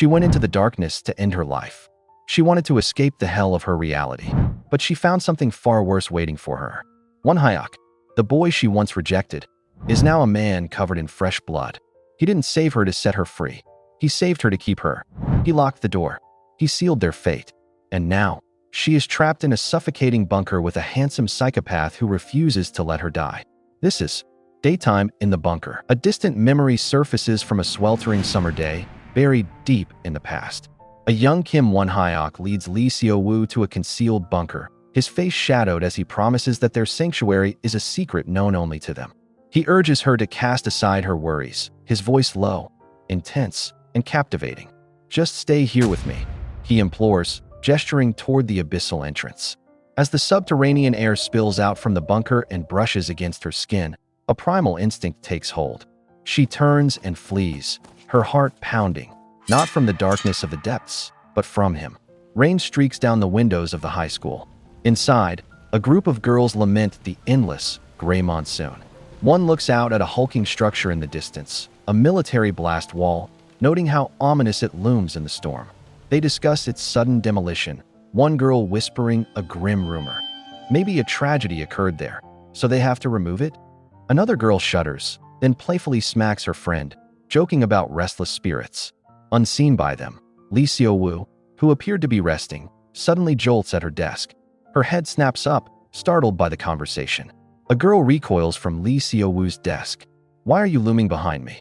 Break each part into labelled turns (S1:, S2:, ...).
S1: She went into the darkness to end her life. She wanted to escape the hell of her reality, but she found something far worse waiting for her. Won-hyeok, the boy she once rejected, is now a man covered in fresh blood. He didn't save her to set her free. He saved her to keep her. He locked the door. He sealed their fate. And now, she is trapped in a suffocating bunker with a handsome psychopath who refuses to let her die. This is daytime in the bunker. A distant memory surfaces from a sweltering summer day, buried deep in the past. A young Kim Won-hyeok leads Lee Seo-woo to a concealed bunker, his face shadowed as he promises that their sanctuary is a secret known only to them. He urges her to cast aside her worries, his voice low, intense, and captivating. "Just stay here with me," he implores, gesturing toward the abyssal entrance. As the subterranean air spills out from the bunker and brushes against her skin, a primal instinct takes hold. She turns and flees, her heart pounding, not from the darkness of the depths, but from him. Rain streaks down the windows of the high school. Inside, a group of girls lament the endless, gray monsoon. One looks out at a hulking structure in the distance, a military blast wall, noting how ominous it looms in the storm. They discuss its sudden demolition, one girl whispering a grim rumor. Maybe a tragedy occurred there, so they have to remove it? Another girl shudders, then playfully smacks her friend, joking about restless spirits. Unseen by them, Lee Seo-woo, who appeared to be resting, suddenly jolts at her desk. Her head snaps up, startled by the conversation. A girl recoils from Lee Seo-woo's desk. "Why are you looming behind me?"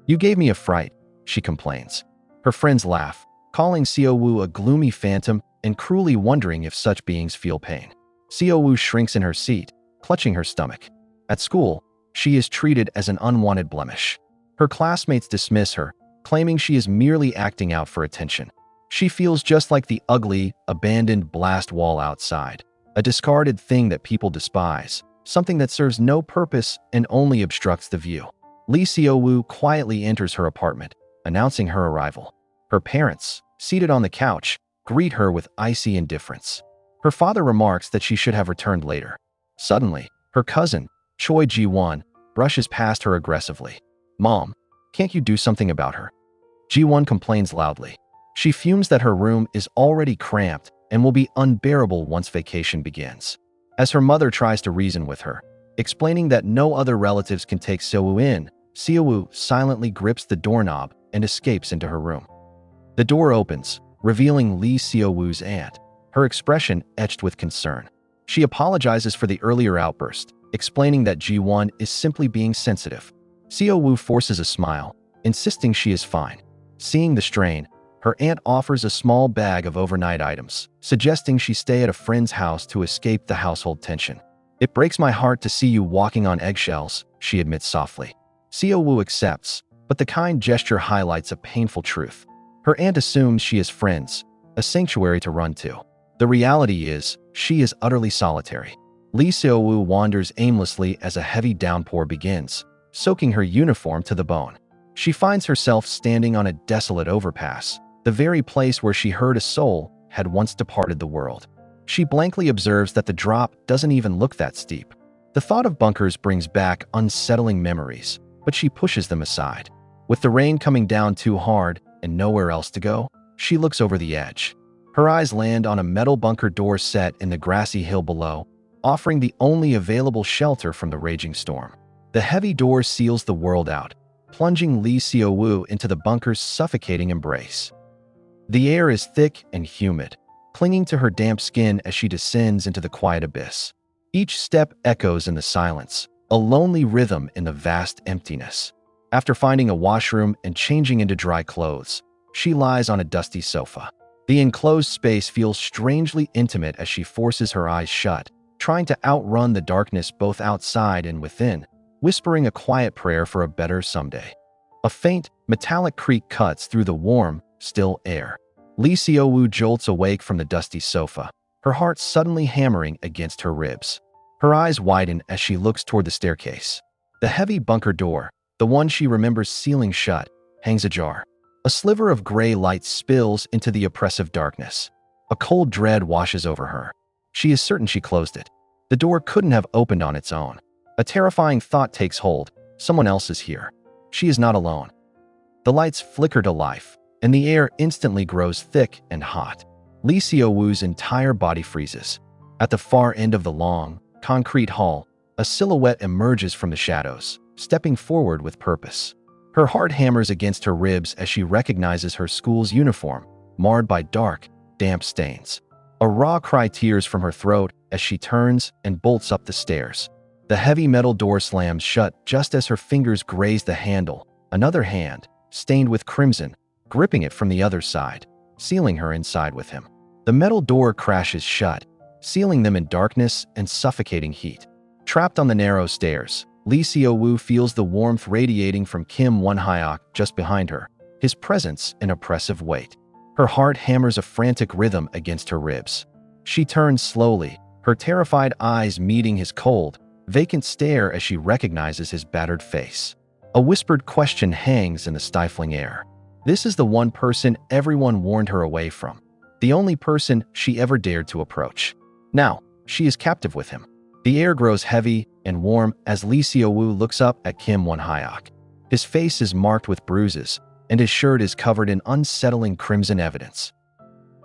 S1: "You gave me a fright," she complains. Her friends laugh, calling Seo-woo a gloomy phantom and cruelly wondering if such beings feel pain. Seo-woo shrinks in her seat, clutching her stomach. At school, she is treated as an unwanted blemish. Her classmates dismiss her, claiming she is merely acting out for attention. She feels just like the ugly, abandoned blast wall outside, a discarded thing that people despise, something that serves no purpose and only obstructs the view. Lee Seo-woo quietly enters her apartment, announcing her arrival. Her parents, seated on the couch, greet her with icy indifference. Her father remarks that she should have returned later. Suddenly, her cousin, Choi Ji-won, brushes past her aggressively. "Mom, can't you do something about her?" Ji-won complains loudly. She fumes that her room is already cramped and will be unbearable once vacation begins. As her mother tries to reason with her, explaining that no other relatives can take Seo-woo in, Seo-woo silently grips the doorknob and escapes into her room. The door opens, revealing Lee Seo-woo's aunt, her expression etched with concern. She apologizes for the earlier outburst, explaining that Ji-won is simply being sensitive. Seo-woo forces a smile, insisting she is fine. Seeing the strain, her aunt offers a small bag of overnight items, suggesting she stay at a friend's house to escape the household tension. "It breaks my heart to see you walking on eggshells," she admits softly. Seo-woo accepts, but the kind gesture highlights a painful truth. Her aunt assumes she has friends, a sanctuary to run to. The reality is, she is utterly solitary. Lee Seo-woo wanders aimlessly as a heavy downpour begins, soaking her uniform to the bone. She finds herself standing on a desolate overpass, the very place where she heard a soul had once departed the world. She blankly observes that the drop doesn't even look that steep. The thought of bunkers brings back unsettling memories, but she pushes them aside. With the rain coming down too hard and nowhere else to go, she looks over the edge. Her eyes land on a metal bunker door set in the grassy hill below, offering the only available shelter from the raging storm. The heavy door seals the world out, plunging Lee Seo-woo into the bunker's suffocating embrace. The air is thick and humid, clinging to her damp skin as she descends into the quiet abyss. Each step echoes in the silence, a lonely rhythm in the vast emptiness. After finding a washroom and changing into dry clothes, she lies on a dusty sofa. The enclosed space feels strangely intimate as she forces her eyes shut, trying to outrun the darkness both outside and within, whispering a quiet prayer for a better someday. A faint, metallic creak cuts through the warm, still air. Lee Seo-woo jolts awake from the dusty sofa, her heart suddenly hammering against her ribs. Her eyes widen as she looks toward the staircase. The heavy bunker door, the one she remembers sealing shut, hangs ajar. A sliver of gray light spills into the oppressive darkness. A cold dread washes over her. She is certain she closed it. The door couldn't have opened on its own. A terrifying thought takes hold. Someone else is here. She is not alone. The lights flicker to life, and the air instantly grows thick and hot. Lee Seo-woo's entire body freezes. At the far end of the long, concrete hall, a silhouette emerges from the shadows, stepping forward with purpose. Her heart hammers against her ribs as she recognizes her school's uniform, marred by dark, damp stains. A raw cry tears from her throat as she turns and bolts up the stairs. The heavy metal door slams shut just as her fingers graze the handle, another hand, stained with crimson, gripping it from the other side, sealing her inside with him. The metal door crashes shut, sealing them in darkness and suffocating heat. Trapped on the narrow stairs, Lee Seo-woo feels the warmth radiating from Kim Won-hyeok just behind her, his presence an oppressive weight. Her heart hammers a frantic rhythm against her ribs. She turns slowly, her terrified eyes meeting his cold, vacant stare as she recognizes his battered face. A whispered question hangs in the stifling air. This is the one person everyone warned her away from. The only person she ever dared to approach. Now, she is captive with him. The air grows heavy and warm as Lee Seo-woo looks up at Kim Won-hyeok. His face is marked with bruises, and his shirt is covered in unsettling crimson evidence.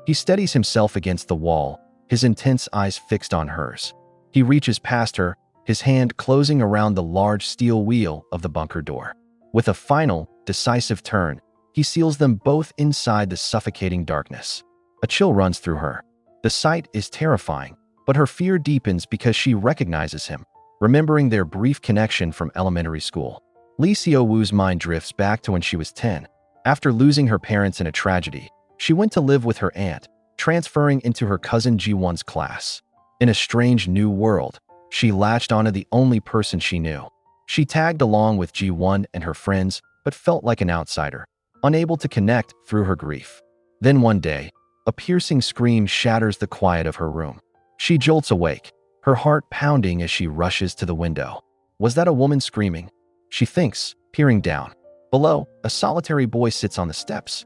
S1: He steadies himself against the wall, his intense eyes fixed on hers. He reaches past her, his hand closing around the large steel wheel of the bunker door. With a final, decisive turn, he seals them both inside the suffocating darkness. A chill runs through her. The sight is terrifying, but her fear deepens because she recognizes him, remembering their brief connection from elementary school. Lee Seo-woo's mind drifts back to when she was 10. After losing her parents in a tragedy, she went to live with her aunt, transferring into her cousin Ji-won's class. In a strange new world, she latched onto the only person she knew. She tagged along with Ji-won and her friends, but felt like an outsider, unable to connect through her grief. Then one day, a piercing scream shatters the quiet of her room. She jolts awake, her heart pounding as she rushes to the window. Was that a woman screaming? She thinks, peering down. Below, a solitary boy sits on the steps.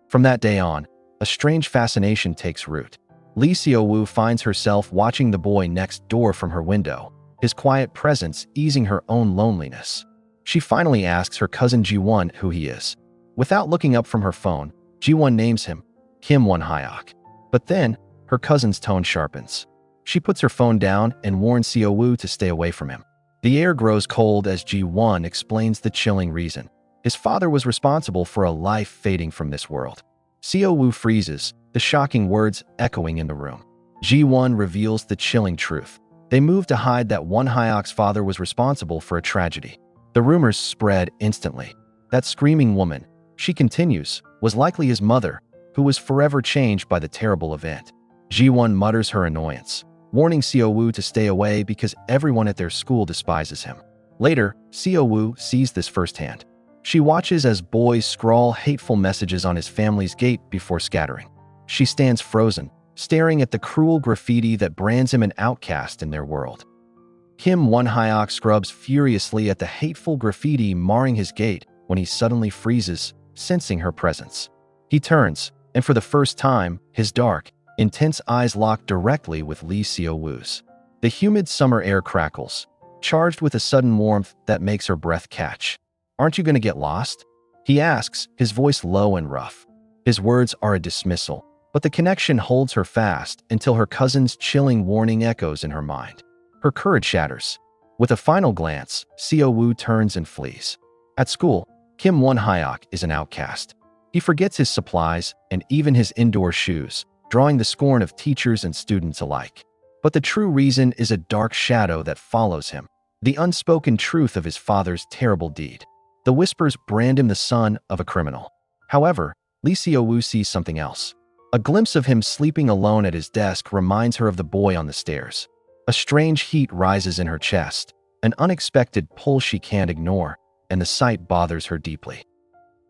S1: From that day on, a strange fascination takes root. Lee Seo-woo finds herself watching the boy next door from her window, his quiet presence easing her own loneliness. She finally asks her cousin Ji-won who he is. Without looking up from her phone, Ji-won names him Kim Won-hyeok. But then, her cousin's tone sharpens. She puts her phone down and warns Seo-woo to stay away from him. The air grows cold as Ji-won explains the chilling reason. His father was responsible for a life fading from this world. Seo-woo freezes, the shocking words echoing in the room. Ji-won reveals the chilling truth. They moved to hide that Won-hyeok's father was responsible for a tragedy. The rumors spread instantly. That screaming woman, she continues, was likely his mother, who was forever changed by the terrible event. Ji-won mutters her annoyance, warning Seo-woo to stay away because everyone at their school despises him. Later, Seo-woo sees this firsthand. She watches as boys scrawl hateful messages on his family's gate before scattering. She stands frozen, staring at the cruel graffiti that brands him an outcast in their world. Kim Won-hyeok scrubs furiously at the hateful graffiti marring his gate when he suddenly freezes, sensing her presence. He turns, and for the first time, his dark, intense eyes lock directly with Lee Seo-woo's. The humid summer air crackles, charged with a sudden warmth that makes her breath catch. "Aren't you going to get lost?" he asks, his voice low and rough. His words are a dismissal, but the connection holds her fast until her cousin's chilling warning echoes in her mind. Her courage shatters. With a final glance, Seo-woo turns and flees. At school, Kim Won-hyeok is an outcast. He forgets his supplies and even his indoor shoes, drawing the scorn of teachers and students alike. But the true reason is a dark shadow that follows him, the unspoken truth of his father's terrible deed. The whispers brand him the son of a criminal. However, Lee Seo-woo sees something else. A glimpse of him sleeping alone at his desk reminds her of the boy on the stairs. A strange heat rises in her chest, an unexpected pull she can't ignore, and the sight bothers her deeply.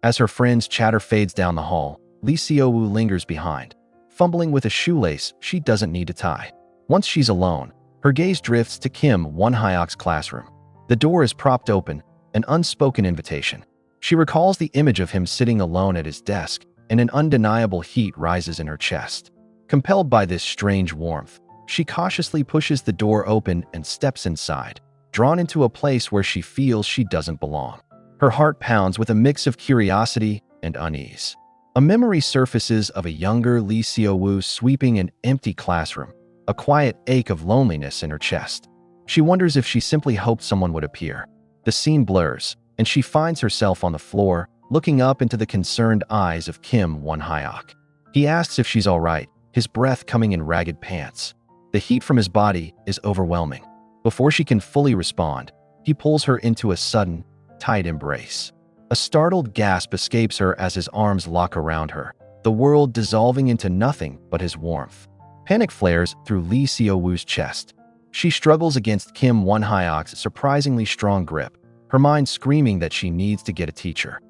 S1: As her friend's chatter fades down the hall, Lee Seo-woo lingers behind, fumbling with a shoelace she doesn't need to tie. Once she's alone, her gaze drifts to Kim Won-hyeok's classroom. The door is propped open, an unspoken invitation. She recalls the image of him sitting alone at his desk, and an undeniable heat rises in her chest. Compelled by this strange warmth, she cautiously pushes the door open and steps inside, drawn into a place where she feels she doesn't belong. Her heart pounds with a mix of curiosity and unease. A memory surfaces of a younger Lee Seo-woo sweeping an empty classroom, a quiet ache of loneliness in her chest. She wonders if she simply hoped someone would appear. The scene blurs, and she finds herself on the floor, looking up into the concerned eyes of Kim Won-hyeok. He asks if she's all right, his breath coming in ragged pants. The heat from his body is overwhelming. Before she can fully respond, he pulls her into a sudden, tight embrace. A startled gasp escapes her as his arms lock around her, the world dissolving into nothing but his warmth. Panic flares through Lee Seo-woo's chest. She struggles against Kim Won-hyeok's surprisingly strong grip, her mind screaming that she needs to get a teacher.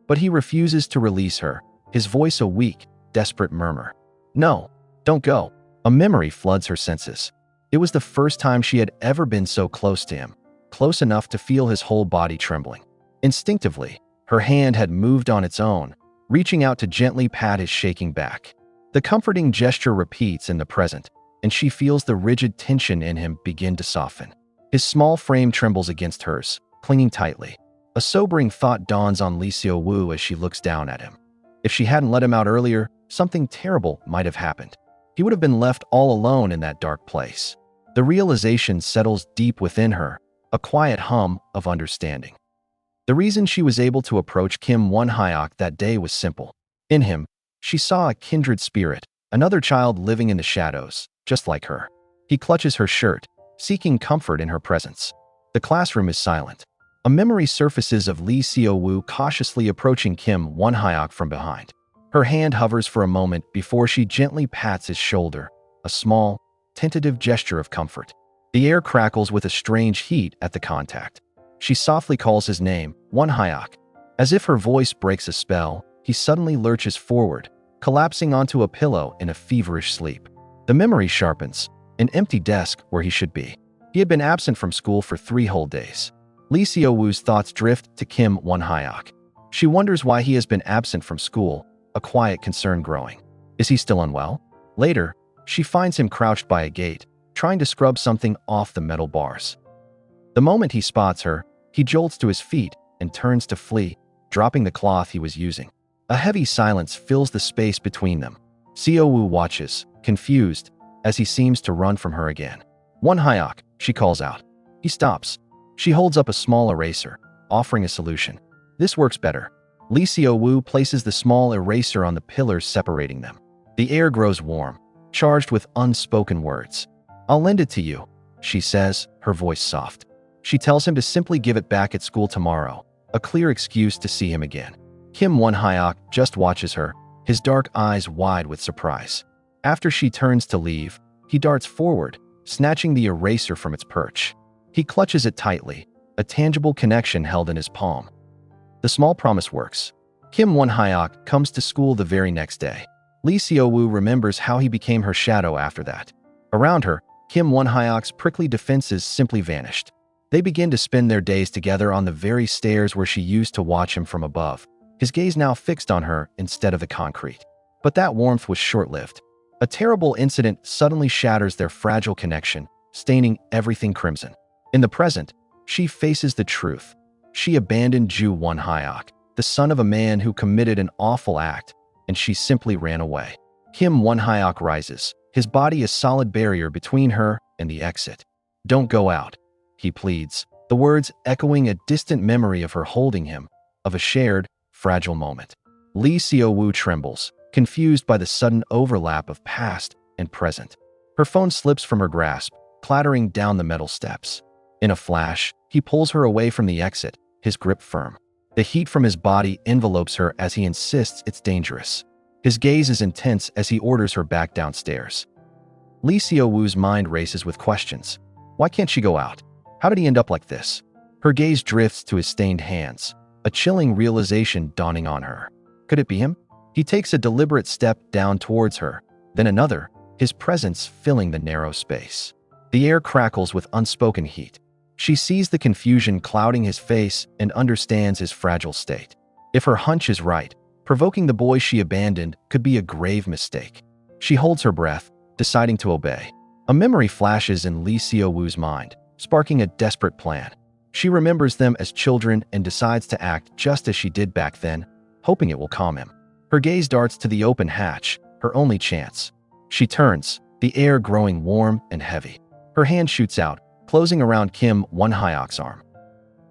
S1: But he refuses to release her, his voice a weak, desperate murmur. "No, don't go." A memory floods her senses. It was the first time she had ever been so close to him, close enough to feel his whole body trembling. Instinctively, her hand had moved on its own, reaching out to gently pat his shaking back. The comforting gesture repeats in the present, and she feels the rigid tension in him begin to soften. His small frame trembles against hers, clinging tightly. A sobering thought dawns on Lee Seo-woo as she looks down at him. If she hadn't let him out earlier, something terrible might have happened. He would have been left all alone in that dark place. The realization settles deep within her, a quiet hum of understanding. The reason she was able to approach Kim Won-hyeok that day was simple. In him, she saw a kindred spirit, another child living in the shadows, just like her. He clutches her shirt, seeking comfort in her presence. The classroom is silent. A memory surfaces of Lee Seo-woo cautiously approaching Kim Won-hyeok from behind. Her hand hovers for a moment before she gently pats his shoulder, a small, tentative gesture of comfort. The air crackles with a strange heat at the contact. She softly calls his name, Won-hyeok. As if her voice breaks a spell, he suddenly lurches forward, collapsing onto a pillow in a feverish sleep. The memory sharpens, an empty desk where he should be. He had been absent from school for 3 whole days. Lee Seo-woo's thoughts drift to Kim Won-hyeok. She wonders why he has been absent from school, a quiet concern growing. Is he still unwell? Later, she finds him crouched by a gate, trying to scrub something off the metal bars. The moment he spots her, he jolts to his feet and turns to flee, dropping the cloth he was using. A heavy silence fills the space between them. Seo-woo watches, confused, as he seems to run from her again. "Won-hyeok," she calls out. He stops. She holds up a small eraser, offering a solution. "This works better." Lee Seo-woo places the small eraser on the pillars separating them. The air grows warm, charged with unspoken words. "I'll lend it to you," she says, her voice soft. She tells him to simply give it back at school tomorrow, a clear excuse to see him again. Kim Won-hyeok just watches her, his dark eyes wide with surprise. After she turns to leave, he darts forward, snatching the eraser from its perch. He clutches it tightly, a tangible connection held in his palm. The small promise works. Kim Won-hyeok comes to school the very next day. Lee Seo-woo remembers how he became her shadow after that. Around her, Kim Won-hyeok's prickly defenses simply vanished. They begin to spend their days together on the very stairs where she used to watch him from above, his gaze now fixed on her instead of the concrete. But that warmth was short-lived. A terrible incident suddenly shatters their fragile connection, staining everything crimson. In the present, she faces the truth. She abandoned Ju Won-hyeok, the son of a man who committed an awful act, and she simply ran away. Kim Won-hyeok rises, his body a solid barrier between her and the exit. "Don't go out," he pleads, the words echoing a distant memory of her holding him, of a shared, fragile moment. Lee Seo-woo trembles, confused by the sudden overlap of past and present. Her phone slips from her grasp, clattering down the metal steps. In a flash, he pulls her away from the exit, his grip firm. The heat from his body envelopes her as he insists it's dangerous. His gaze is intense as he orders her back downstairs. Lee Seo-woo's mind races with questions. Why can't she go out? How did he end up like this? Her gaze drifts to his stained hands, a chilling realization dawning on her. Could it be him? He takes a deliberate step down towards her, then another, his presence filling the narrow space. The air crackles with unspoken heat. She sees the confusion clouding his face and understands his fragile state. If her hunch is right, provoking the boy she abandoned could be a grave mistake. She holds her breath, deciding to obey. A memory flashes in Lee Seo-woo's mind, sparking a desperate plan. She remembers them as children and decides to act just as she did back then, hoping it will calm him. Her gaze darts to the open hatch, her only chance. She turns, the air growing warm and heavy. Her hand shoots out, closing around Kim Won-hyeok's arm.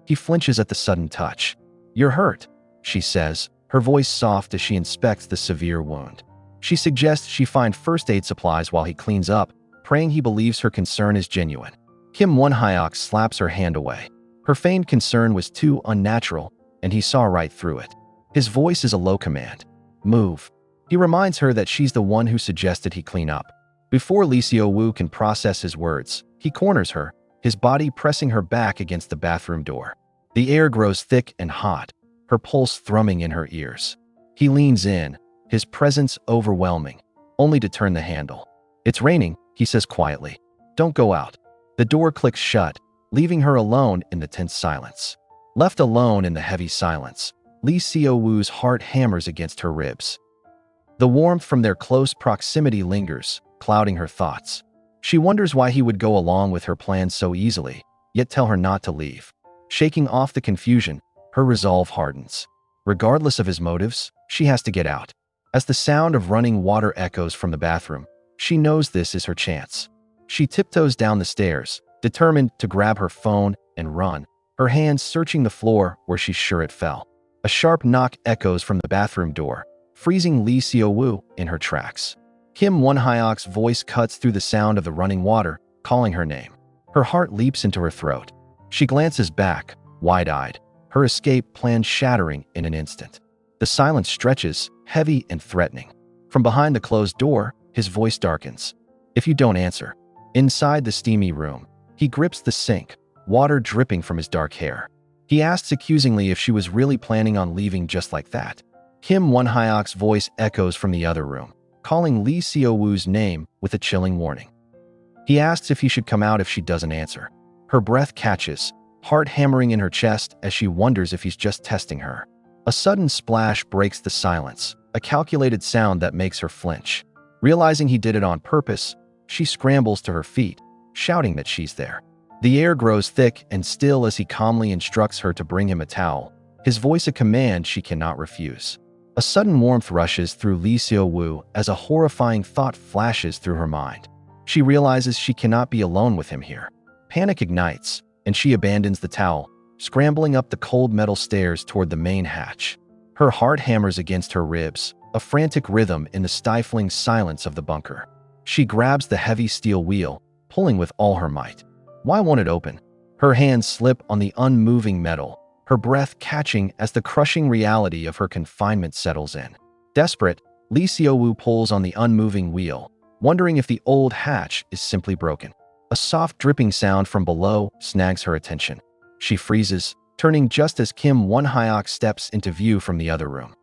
S1: He flinches at the sudden touch. "You're hurt," she says, her voice soft as she inspects the severe wound. She suggests she find first aid supplies while he cleans up, praying he believes her concern is genuine. Kim Won-hyeok slaps her hand away. Her feigned concern was too unnatural, and he saw right through it. His voice is a low command. "Move." He reminds her that she's the one who suggested he clean up. Before Seo-woo can process his words, he corners her, his body pressing her back against the bathroom door. The air grows thick and hot, her pulse thrumming in her ears. He leans in, his presence overwhelming, only to turn the handle. "It's raining," he says quietly. "Don't go out." The door clicks shut, leaving her alone in the tense silence. Left alone in the heavy silence, Seo-woo's heart hammers against her ribs. The warmth from their close proximity lingers, clouding her thoughts. She wonders why he would go along with her plans so easily, yet tell her not to leave. Shaking off the confusion, her resolve hardens. Regardless of his motives, she has to get out. As the sound of running water echoes from the bathroom, she knows this is her chance. She tiptoes down the stairs, determined to grab her phone and run, her hands searching the floor where she's sure it fell. A sharp knock echoes from the bathroom door, freezing Seo-woo in her tracks. Kim Won-hyeok's voice cuts through the sound of the running water, calling her name. Her heart leaps into her throat. She glances back, wide-eyed, her escape plan shattering in an instant. The silence stretches, heavy and threatening. From behind the closed door, his voice darkens. "If you don't answer." Inside the steamy room, he grips the sink, water dripping from his dark hair. He asks accusingly if she was really planning on leaving just like that. Kim Won-hyeok's voice echoes from the other room, calling Seo-woo's name with a chilling warning. He asks if he should come out if she doesn't answer. Her breath catches, heart hammering in her chest as she wonders if he's just testing her. A sudden splash breaks the silence, a calculated sound that makes her flinch. Realizing he did it on purpose, she scrambles to her feet, shouting that she's there. The air grows thick and still as he calmly instructs her to bring him a towel, his voice a command she cannot refuse. A sudden warmth rushes through Seo-woo as a horrifying thought flashes through her mind. She realizes she cannot be alone with him here. Panic ignites, and she abandons the towel, scrambling up the cold metal stairs toward the main hatch. Her heart hammers against her ribs, a frantic rhythm in the stifling silence of the bunker. She grabs the heavy steel wheel, pulling with all her might. Why won't it open? Her hands slip on the unmoving metal, her breath catching as the crushing reality of her confinement settles in. Desperate, Seo-woo pulls on the unmoving wheel, wondering if the old hatch is simply broken. A soft dripping sound from below snags her attention. She freezes, turning just as Kim Won-hyeok steps into view from the other room.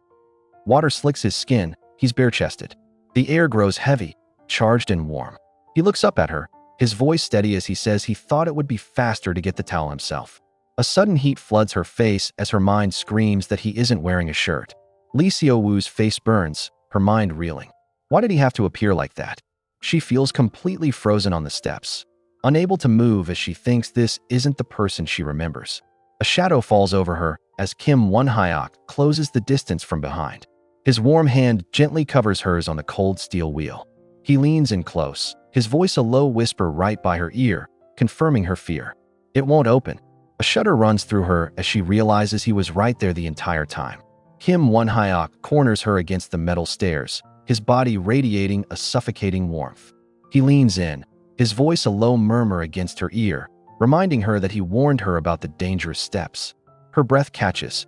S1: Water slicks his skin, he's bare-chested. The air grows heavy, charged and warm. He looks up at her, his voice steady as he says he thought it would be faster to get the towel himself. A sudden heat floods her face as her mind screams that he isn't wearing a shirt. Seo-woo's face burns, her mind reeling. Why did he have to appear like that? She feels completely frozen on the steps, unable to move as she thinks this isn't the person she remembers. A shadow falls over her as Kim Won-hyeok closes the distance from behind. His warm hand gently covers hers on the cold steel wheel. He leans in close, his voice a low whisper right by her ear, confirming her fear. It won't open. A shudder runs through her as she realizes he was right there the entire time. Kim Won-hyeok corners her against the metal stairs, his body radiating a suffocating warmth. He leans in, his voice a low murmur against her ear, reminding her that he warned her about the dangerous steps. Her breath catches.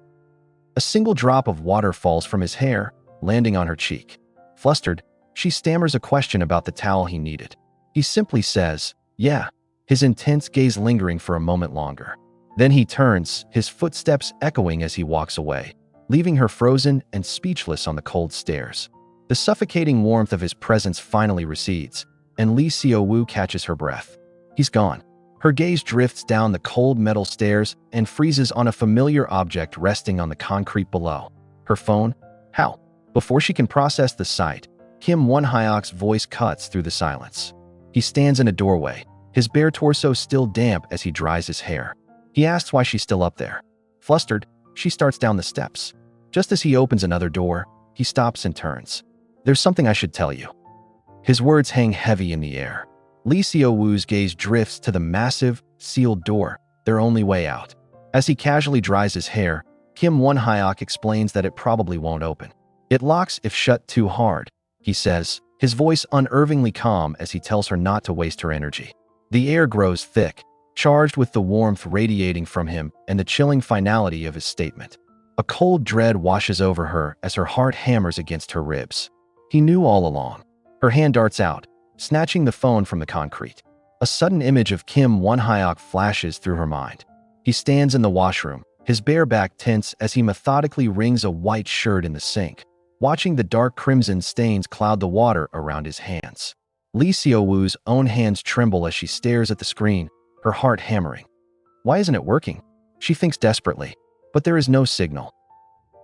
S1: A single drop of water falls from his hair, landing on her cheek. Flustered, she stammers a question about the towel he needed. He simply says, "Yeah," his intense gaze lingering for a moment longer. Then he turns, his footsteps echoing as he walks away, leaving her frozen and speechless on the cold stairs. The suffocating warmth of his presence finally recedes, and Seo-woo catches her breath. He's gone. Her gaze drifts down the cold metal stairs and freezes on a familiar object resting on the concrete below. Her phone? How? Before she can process the sight, Kim Won-hyeok's voice cuts through the silence. He stands in a doorway, his bare torso still damp as he dries his hair. He asks why she's still up there. Flustered, she starts down the steps. Just as he opens another door, he stops and turns. There's something I should tell you. His words hang heavy in the air. Lee Seo-woo's gaze drifts to the massive, sealed door, their only way out. As he casually dries his hair, Kim Won-hyeok explains that it probably won't open. It locks if shut too hard, he says, his voice unnervingly calm as he tells her not to waste her energy. The air grows thick, charged with the warmth radiating from him and the chilling finality of his statement. A cold dread washes over her as her heart hammers against her ribs. He knew all along. Her hand darts out, snatching the phone from the concrete. A sudden image of Kim Won-hyeok flashes through her mind. He stands in the washroom, his bare back tense as he methodically wrings a white shirt in the sink, watching the dark crimson stains cloud the water around his hands. Lee Seo-woo's own hands tremble as she stares at the screen, her heart hammering. Why isn't it working? She thinks desperately, but there is no signal.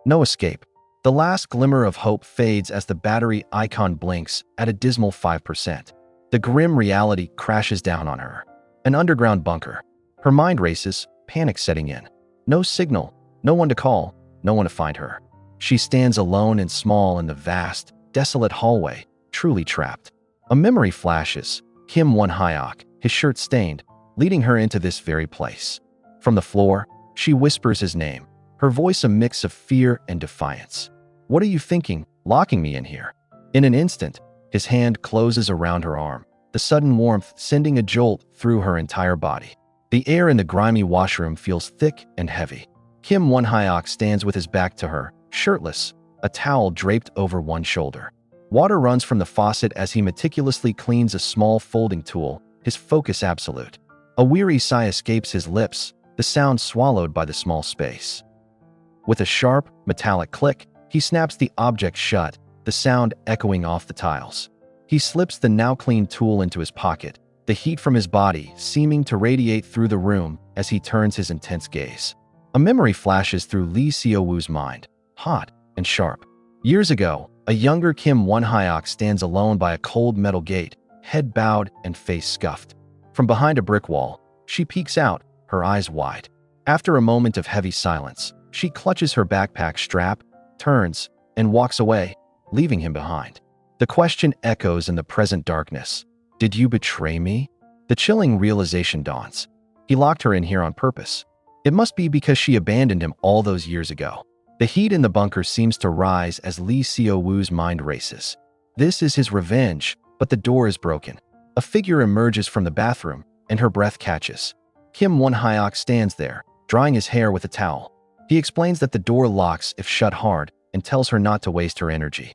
S1: No escape. The last glimmer of hope fades as the battery icon blinks at a dismal 5%. The grim reality crashes down on her. An underground bunker. Her mind races, panic setting in. No signal, no one to call, no one to find her. She stands alone and small in the vast, desolate hallway, truly trapped. A memory flashes, Kim Won-hyeok, his shirt stained, leading her into this very place. From the floor, she whispers his name, her voice a mix of fear and defiance. What are you thinking, locking me in here? In an instant, his hand closes around her arm, the sudden warmth sending a jolt through her entire body. The air in the grimy washroom feels thick and heavy. Kim Won-hyeok stands with his back to her, shirtless, a towel draped over one shoulder. Water runs from the faucet as he meticulously cleans a small folding tool, his focus absolute. A weary sigh escapes his lips, the sound swallowed by the small space. With a sharp, metallic click, he snaps the object shut, the sound echoing off the tiles. He slips the now-clean tool into his pocket, the heat from his body seeming to radiate through the room as he turns his intense gaze. A memory flashes through Lee Seo-woo's mind, hot and sharp. Years ago, a younger Kim Won-hyeok stands alone by a cold metal gate, head bowed and face scuffed. From behind a brick wall, she peeks out, her eyes wide. After a moment of heavy silence, she clutches her backpack strap, turns, and walks away, leaving him behind. The question echoes in the present darkness. Did you betray me? The chilling realization dawns. He locked her in here on purpose. It must be because she abandoned him all those years ago. The heat in the bunker seems to rise as Lee Seo-woo's mind races. This is his revenge, but the door is broken. A figure emerges from the bathroom, and her breath catches. Kim Won-hyeok stands there, drying his hair with a towel. He explains that the door locks if shut hard and tells her not to waste her energy.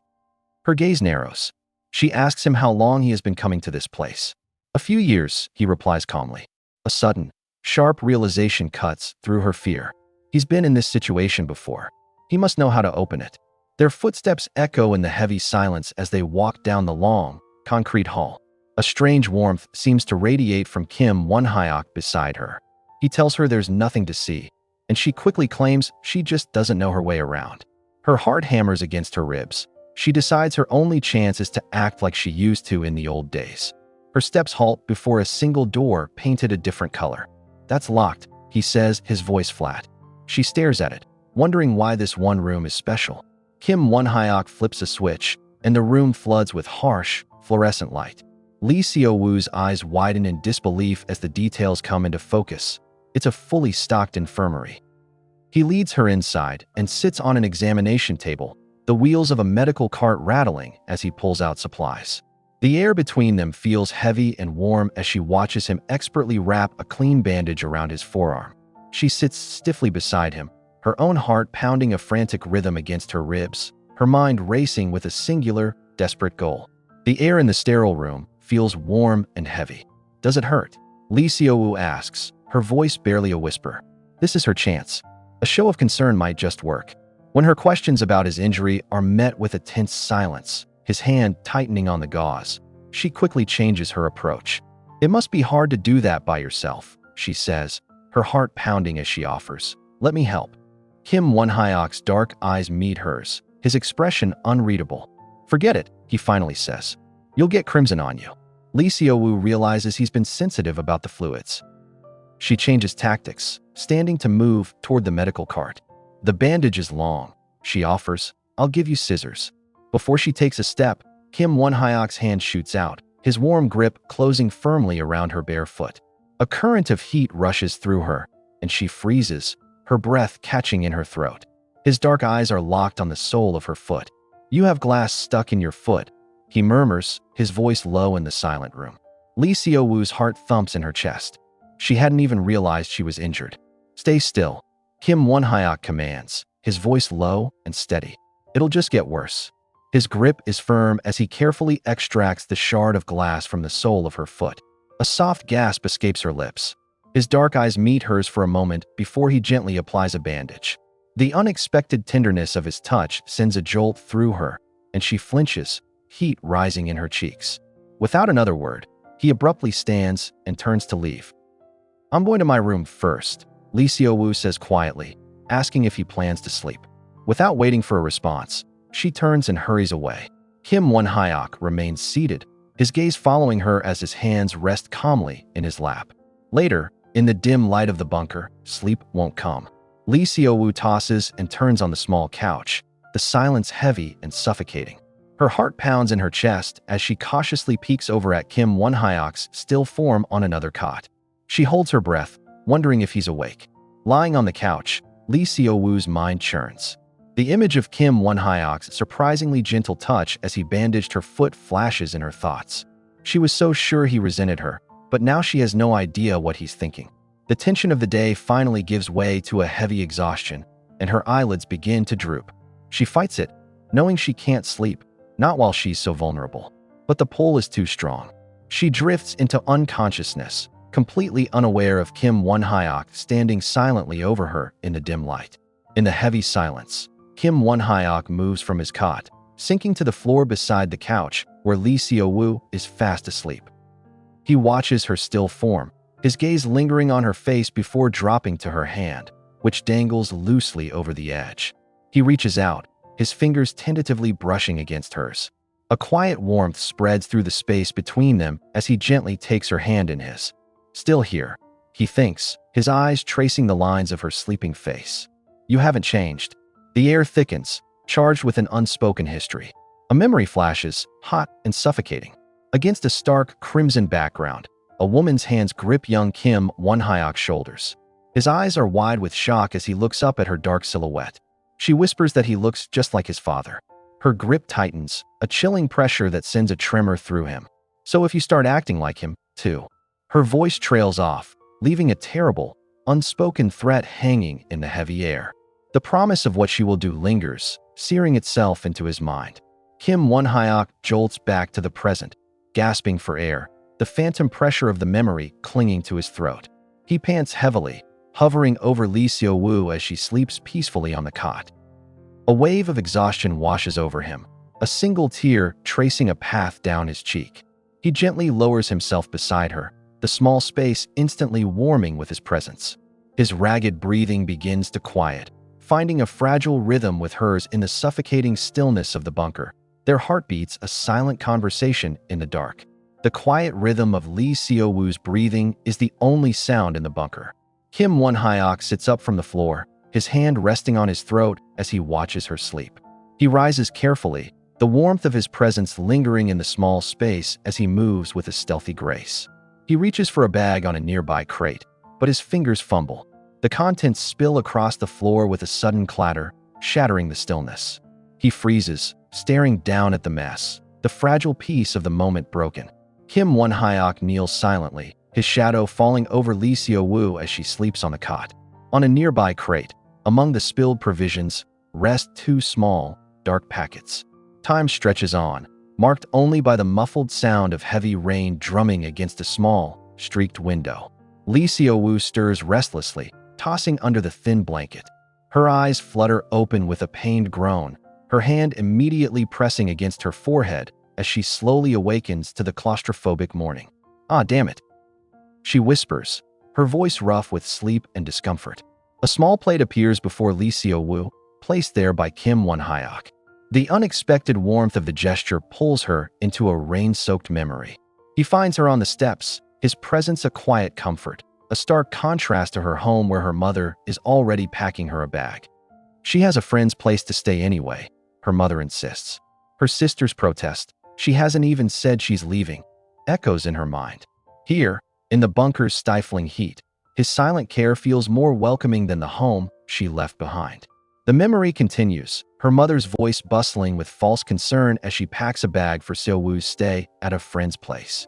S1: Her gaze narrows. She asks him how long he has been coming to this place. A few years, he replies calmly. A sudden, sharp realization cuts through her fear. He's been in this situation before. He must know how to open it. Their footsteps echo in the heavy silence as they walk down the long, concrete hall. A strange warmth seems to radiate from Kim Won-hyeok beside her. He tells her there's nothing to see, and she quickly claims she just doesn't know her way around. Her heart hammers against her ribs. She decides her only chance is to act like she used to in the old days. Her steps halt before a single door painted a different color. That's locked, he says, his voice flat. She stares at it, wondering why this one room is special. Kim Won-hyeok flips a switch, and the room floods with harsh, fluorescent light. Lee Seo-woo's eyes widen in disbelief as the details come into focus. It's a fully stocked infirmary. He leads her inside and sits on an examination table, the wheels of a medical cart rattling as he pulls out supplies. The air between them feels heavy and warm as she watches him expertly wrap a clean bandage around his forearm. She sits stiffly beside him, her own heart pounding a frantic rhythm against her ribs, her mind racing with a singular, desperate goal. The air in the sterile room feels warm and heavy. Does it hurt? Lee Seo-woo asks, her voice barely a whisper. This is her chance. A show of concern might just work. When her questions about his injury are met with a tense silence, his hand tightening on the gauze, she quickly changes her approach. It must be hard to do that by yourself, she says, her heart pounding as she offers. Let me help. Kim Won-hyeok's dark eyes meet hers, his expression unreadable. Forget it, he finally says. You'll get crimson on you. Lee Seo-woo realizes he's been sensitive about the fluids. She changes tactics, standing to move toward the medical cart. The bandage is long, she offers, I'll give you scissors." Before she takes a step, Kim Won-hyeok's hand shoots out, his warm grip closing firmly around her bare foot. A current of heat rushes through her, and she freezes, her breath catching in her throat. His dark eyes are locked on the sole of her foot. "You have glass stuck in your foot," he murmurs, his voice low in the silent room. Lee Seo-woo's heart thumps in her chest. She hadn't even realized she was injured. "Stay still," Kim Won-hyeok commands, his voice low and steady. "It'll just get worse." His grip is firm as he carefully extracts the shard of glass from the sole of her foot. A soft gasp escapes her lips. His dark eyes meet hers for a moment before he gently applies a bandage. The unexpected tenderness of his touch sends a jolt through her, and she flinches, heat rising in her cheeks. Without another word, he abruptly stands and turns to leave. "I'm going to my room first," Lee Seo-woo says quietly, asking if he plans to sleep. Without waiting for a response, she turns and hurries away. Kim Won-hyeok remains seated, his gaze following her as his hands rest calmly in his lap. Later, in the dim light of the bunker, sleep won't come. Lee Seo-woo tosses and turns on the small couch, the silence heavy and suffocating. Her heart pounds in her chest as she cautiously peeks over at Kim Won-hyeok's still form on another cot. She holds her breath, wondering if he's awake. Lying on the couch, Lee Seo-woo's mind churns. The image of Kim Won-hyeok's surprisingly gentle touch as he bandaged her foot flashes in her thoughts. She was so sure he resented her, but now she has no idea what he's thinking. The tension of the day finally gives way to a heavy exhaustion, and her eyelids begin to droop. She fights it, knowing she can't sleep, not while she's so vulnerable. But the pull is too strong. She drifts into unconsciousness, completely unaware of Kim Won-hyeok standing silently over her in the dim light. In the heavy silence, Kim Won-hyeok moves from his cot, sinking to the floor beside the couch where Lee Seo-woo is fast asleep. He watches her still form, his gaze lingering on her face before dropping to her hand, which dangles loosely over the edge. He reaches out, his fingers tentatively brushing against hers. A quiet warmth spreads through the space between them as he gently takes her hand in his. "Still here," he thinks, his eyes tracing the lines of her sleeping face. "You haven't changed." The air thickens, charged with an unspoken history. A memory flashes, hot and suffocating. Against a stark, crimson background, a woman's hands grip young Kim Won-hyeok's shoulders. His eyes are wide with shock as he looks up at her dark silhouette. She whispers that he looks just like his father. Her grip tightens, a chilling pressure that sends a tremor through him. "So if you start acting like him, too." Her voice trails off, leaving a terrible, unspoken threat hanging in the heavy air. The promise of what she will do lingers, searing itself into his mind. Kim Won-hyeok jolts back to the present, gasping for air, the phantom pressure of the memory clinging to his throat. He pants heavily, hovering over Lee Seo-woo as she sleeps peacefully on the cot. A wave of exhaustion washes over him, a single tear tracing a path down his cheek. He gently lowers himself beside her, the small space instantly warming with his presence. His ragged breathing begins to quiet, finding a fragile rhythm with hers in the suffocating stillness of the bunker. Their heartbeats a silent conversation in the dark. The quiet rhythm of Lee Seo-woo's breathing is the only sound in the bunker. Kim Won-hyeok sits up from the floor, his hand resting on his throat as he watches her sleep. He rises carefully, the warmth of his presence lingering in the small space as he moves with a stealthy grace. He reaches for a bag on a nearby crate, but his fingers fumble. The contents spill across the floor with a sudden clatter, shattering the stillness. He freezes, staring down at the mess, the fragile piece of the moment broken. Kim Won-hyeok kneels silently, his shadow falling over Lee Seo-woo as she sleeps on the cot. On a nearby crate, among the spilled provisions, rest two small, dark packets. Time stretches on, marked only by the muffled sound of heavy rain drumming against a small, streaked window. Lee Seo-woo stirs restlessly, tossing under the thin blanket. Her eyes flutter open with a pained groan, her hand immediately pressing against her forehead as she slowly awakens to the claustrophobic morning. "Ah, damn it," she whispers, her voice rough with sleep and discomfort. A small plate appears before Lee Seo-woo, placed there by Kim Won-hyeok. The unexpected warmth of the gesture pulls her into a rain-soaked memory. He finds her on the steps, his presence a quiet comfort, a stark contrast to her home where her mother is already packing her a bag. She has a friend's place to stay anyway, her mother insists. Her sisters protest. She hasn't even said she's leaving. Echoes in her mind. Here, in the bunker's stifling heat, his silent care feels more welcoming than the home she left behind. The memory continues, her mother's voice bustling with false concern as she packs a bag for Seo-woo's stay at a friend's place.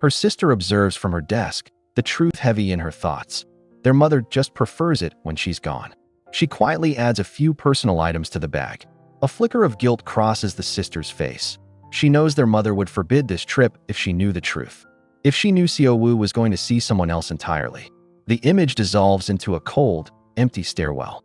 S1: Her sister observes from her desk, the truth heavy in her thoughts. Their mother just prefers it when she's gone. She quietly adds a few personal items to the bag. A flicker of guilt crosses the sister's face. She knows their mother would forbid this trip if she knew the truth. If she knew Seo-woo was going to see someone else entirely. The image dissolves into a cold, empty stairwell.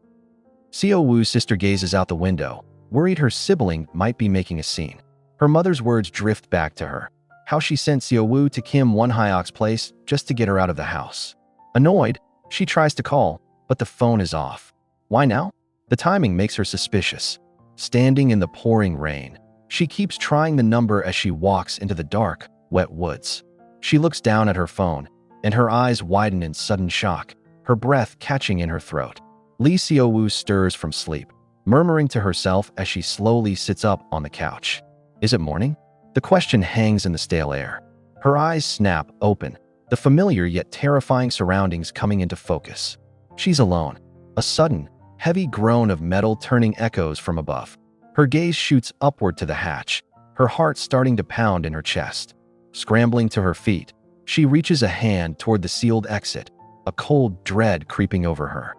S1: Seo-woo's sister gazes out the window, worried her sibling might be making a scene. Her mother's words drift back to her. How she sent Seo-woo to Kim Won-hyeok's place just to get her out of the house. Annoyed, she tries to call, but the phone is off. Why now? The timing makes her suspicious. Standing in the pouring rain, she keeps trying the number as she walks into the dark, wet woods. She looks down at her phone, and her eyes widen in sudden shock, her breath catching in her throat. Lee Seo-woo stirs from sleep, murmuring to herself as she slowly sits up on the couch. Is it morning? The question hangs in the stale air. Her eyes snap open, the familiar yet terrifying surroundings coming into focus. She's alone. A sudden, heavy groan of metal turning echoes from above. Her gaze shoots upward to the hatch, her heart starting to pound in her chest. Scrambling to her feet, she reaches a hand toward the sealed exit, a cold dread creeping over her.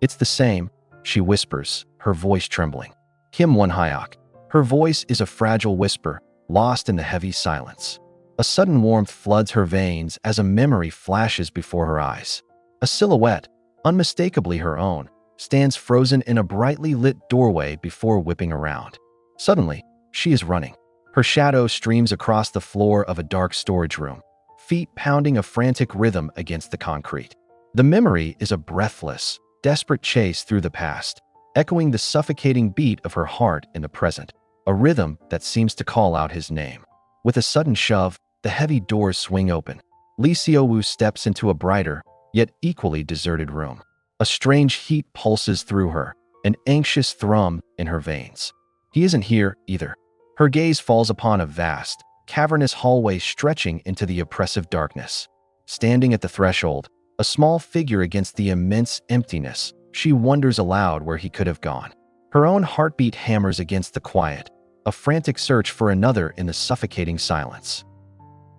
S1: It's the same, she whispers, her voice trembling. Kim Won-hyeok. Her voice is a fragile whisper, lost in the heavy silence. A sudden warmth floods her veins as a memory flashes before her eyes. A silhouette, unmistakably her own, stands frozen in a brightly lit doorway before whipping around. Suddenly, she is running. Her shadow streams across the floor of a dark storage room, feet pounding a frantic rhythm against the concrete. The memory is a breathless, desperate chase through the past, echoing the suffocating beat of her heart in the present, a rhythm that seems to call out his name. With a sudden shove, the heavy doors swing open. Lee Seo-woo steps into a brighter, yet equally deserted room. A strange heat pulses through her, an anxious thrum in her veins. He isn't here either. Her gaze falls upon a vast, cavernous hallway stretching into the oppressive darkness. Standing at the threshold, a small figure against the immense emptiness, she wonders aloud where he could have gone. Her own heartbeat hammers against the quiet, a frantic search for another in the suffocating silence.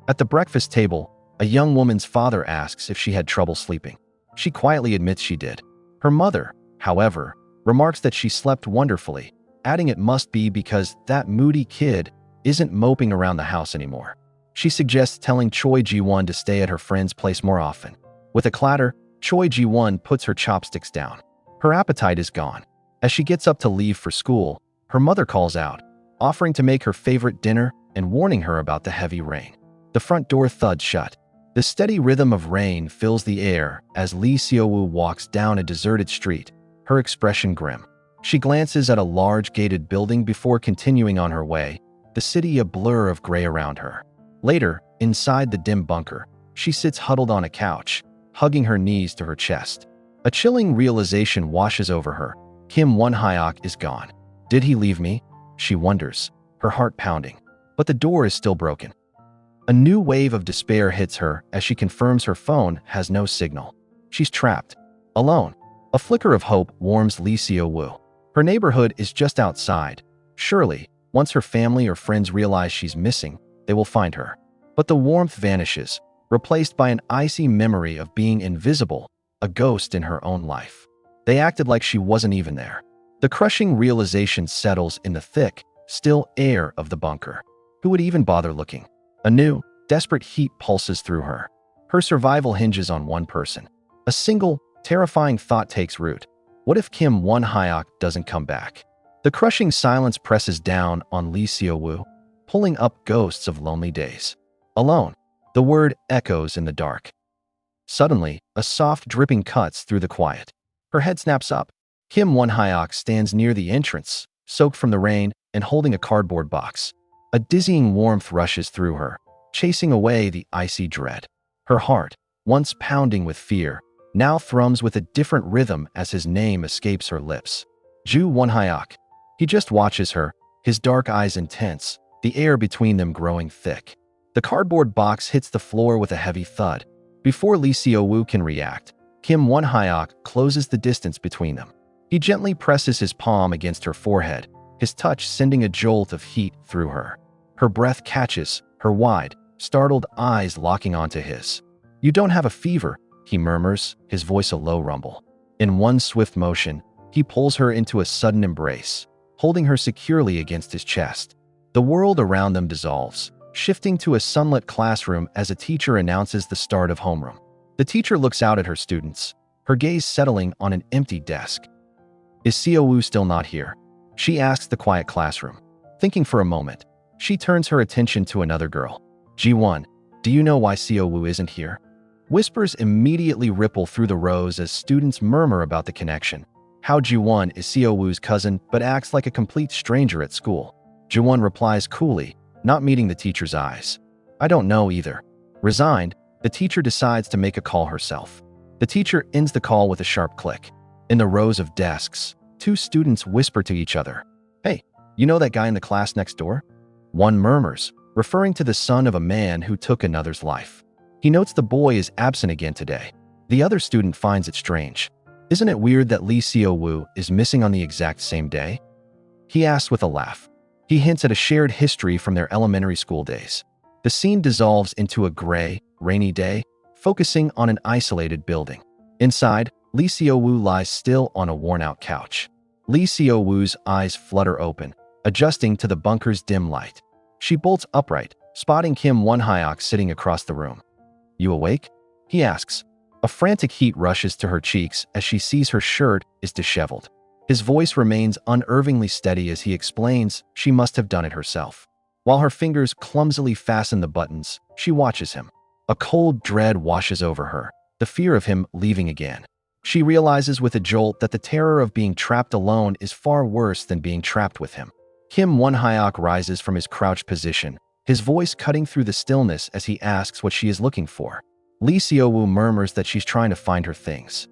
S1: At the breakfast table, a young woman's father asks if she had trouble sleeping. She quietly admits she did. Her mother, however, remarks that she slept wonderfully, adding it must be because that moody kid isn't moping around the house anymore. She suggests telling Choi Ji-won to stay at her friend's place more often. With a clatter, Choi Ji-won puts her chopsticks down. Her appetite is gone. As she gets up to leave for school, her mother calls out, offering to make her favorite dinner and warning her about the heavy rain. The front door thuds shut. The steady rhythm of rain fills the air as Lee Seo-woo walks down a deserted street, her expression grim. She glances at a large gated building before continuing on her way, the city a blur of gray around her. Later, inside the dim bunker, she sits huddled on a couch, hugging her knees to her chest. A chilling realization washes over her. Kim Won-hyeok is gone. Did he leave me? She wonders, her heart pounding. But the door is still broken. A new wave of despair hits her as she confirms her phone has no signal. She's trapped, alone. A flicker of hope warms Lee Seo-woo. Her neighborhood is just outside. Surely, once her family or friends realize she's missing, they will find her. But the warmth vanishes, replaced by an icy memory of being invisible, a ghost in her own life. They acted like she wasn't even there. The crushing realization settles in the thick, still air of the bunker. Who would even bother looking? A new, desperate heat pulses through her. Her survival hinges on one person. A single, terrifying thought takes root. What if Kim Won-hyeok doesn't come back? The crushing silence presses down on Lee Seo-woo, pulling up ghosts of lonely days. Alone, the word echoes in the dark. Suddenly, a soft dripping cuts through the quiet. Her head snaps up. Kim Won-hyeok stands near the entrance, soaked from the rain and holding a cardboard box. A dizzying warmth rushes through her, chasing away the icy dread. Her heart, once pounding with fear, now thrums with a different rhythm as his name escapes her lips. Ju Won-hyeok. He just watches her, his dark eyes intense, the air between them growing thick. The cardboard box hits the floor with a heavy thud. Before Lee Seo-woo can react, Kim Won-hyeok closes the distance between them. He gently presses his palm against her forehead, his touch sending a jolt of heat through her. Her breath catches, her wide, startled eyes locking onto his. "You don't have a fever," he murmurs, his voice a low rumble. In one swift motion, he pulls her into a sudden embrace, holding her securely against his chest. The world around them dissolves, shifting to a sunlit classroom as a teacher announces the start of homeroom. The teacher looks out at her students, her gaze settling on an empty desk. "Is Seo-woo still not here?" she asks the quiet classroom. Thinking for a moment, she turns her attention to another girl. "Ji-won, do you know why Seo-woo isn't here?" Whispers immediately ripple through the rows as students murmur about the connection. How Ji-won is Seo-woo's cousin but acts like a complete stranger at school. Ji-won replies coolly, not meeting the teacher's eyes. "I don't know either." Resigned, the teacher decides to make a call herself. The teacher ends the call with a sharp click. In the rows of desks, two students whisper to each other. "Hey, you know that guy in the class next door?" One murmurs, referring to the son of a man who took another's life. He notes the boy is absent again today. The other student finds it strange. "Isn't it weird that Lee Seo-woo is missing on the exact same day?" he asks with a laugh. He hints at a shared history from their elementary school days. The scene dissolves into a gray, rainy day, focusing on an isolated building. Inside, Lee Seo-woo lies still on a worn-out couch. Lee Seo-woo's eyes flutter open, adjusting to the bunker's dim light. She bolts upright, spotting Kim Won-hyeok sitting across the room. "You awake?" he asks. A frantic heat rushes to her cheeks as she sees her shirt is disheveled. His voice remains unervingly steady as he explains she must have done it herself. While her fingers clumsily fasten the buttons, she watches him. A cold dread washes over her, the fear of him leaving again. She realizes with a jolt that the terror of being trapped alone is far worse than being trapped with him. Kim Won-hyeok rises from his crouched position, his voice cutting through the stillness as he asks what she is looking for. Lee Seo-woo murmurs that she's trying to find her things.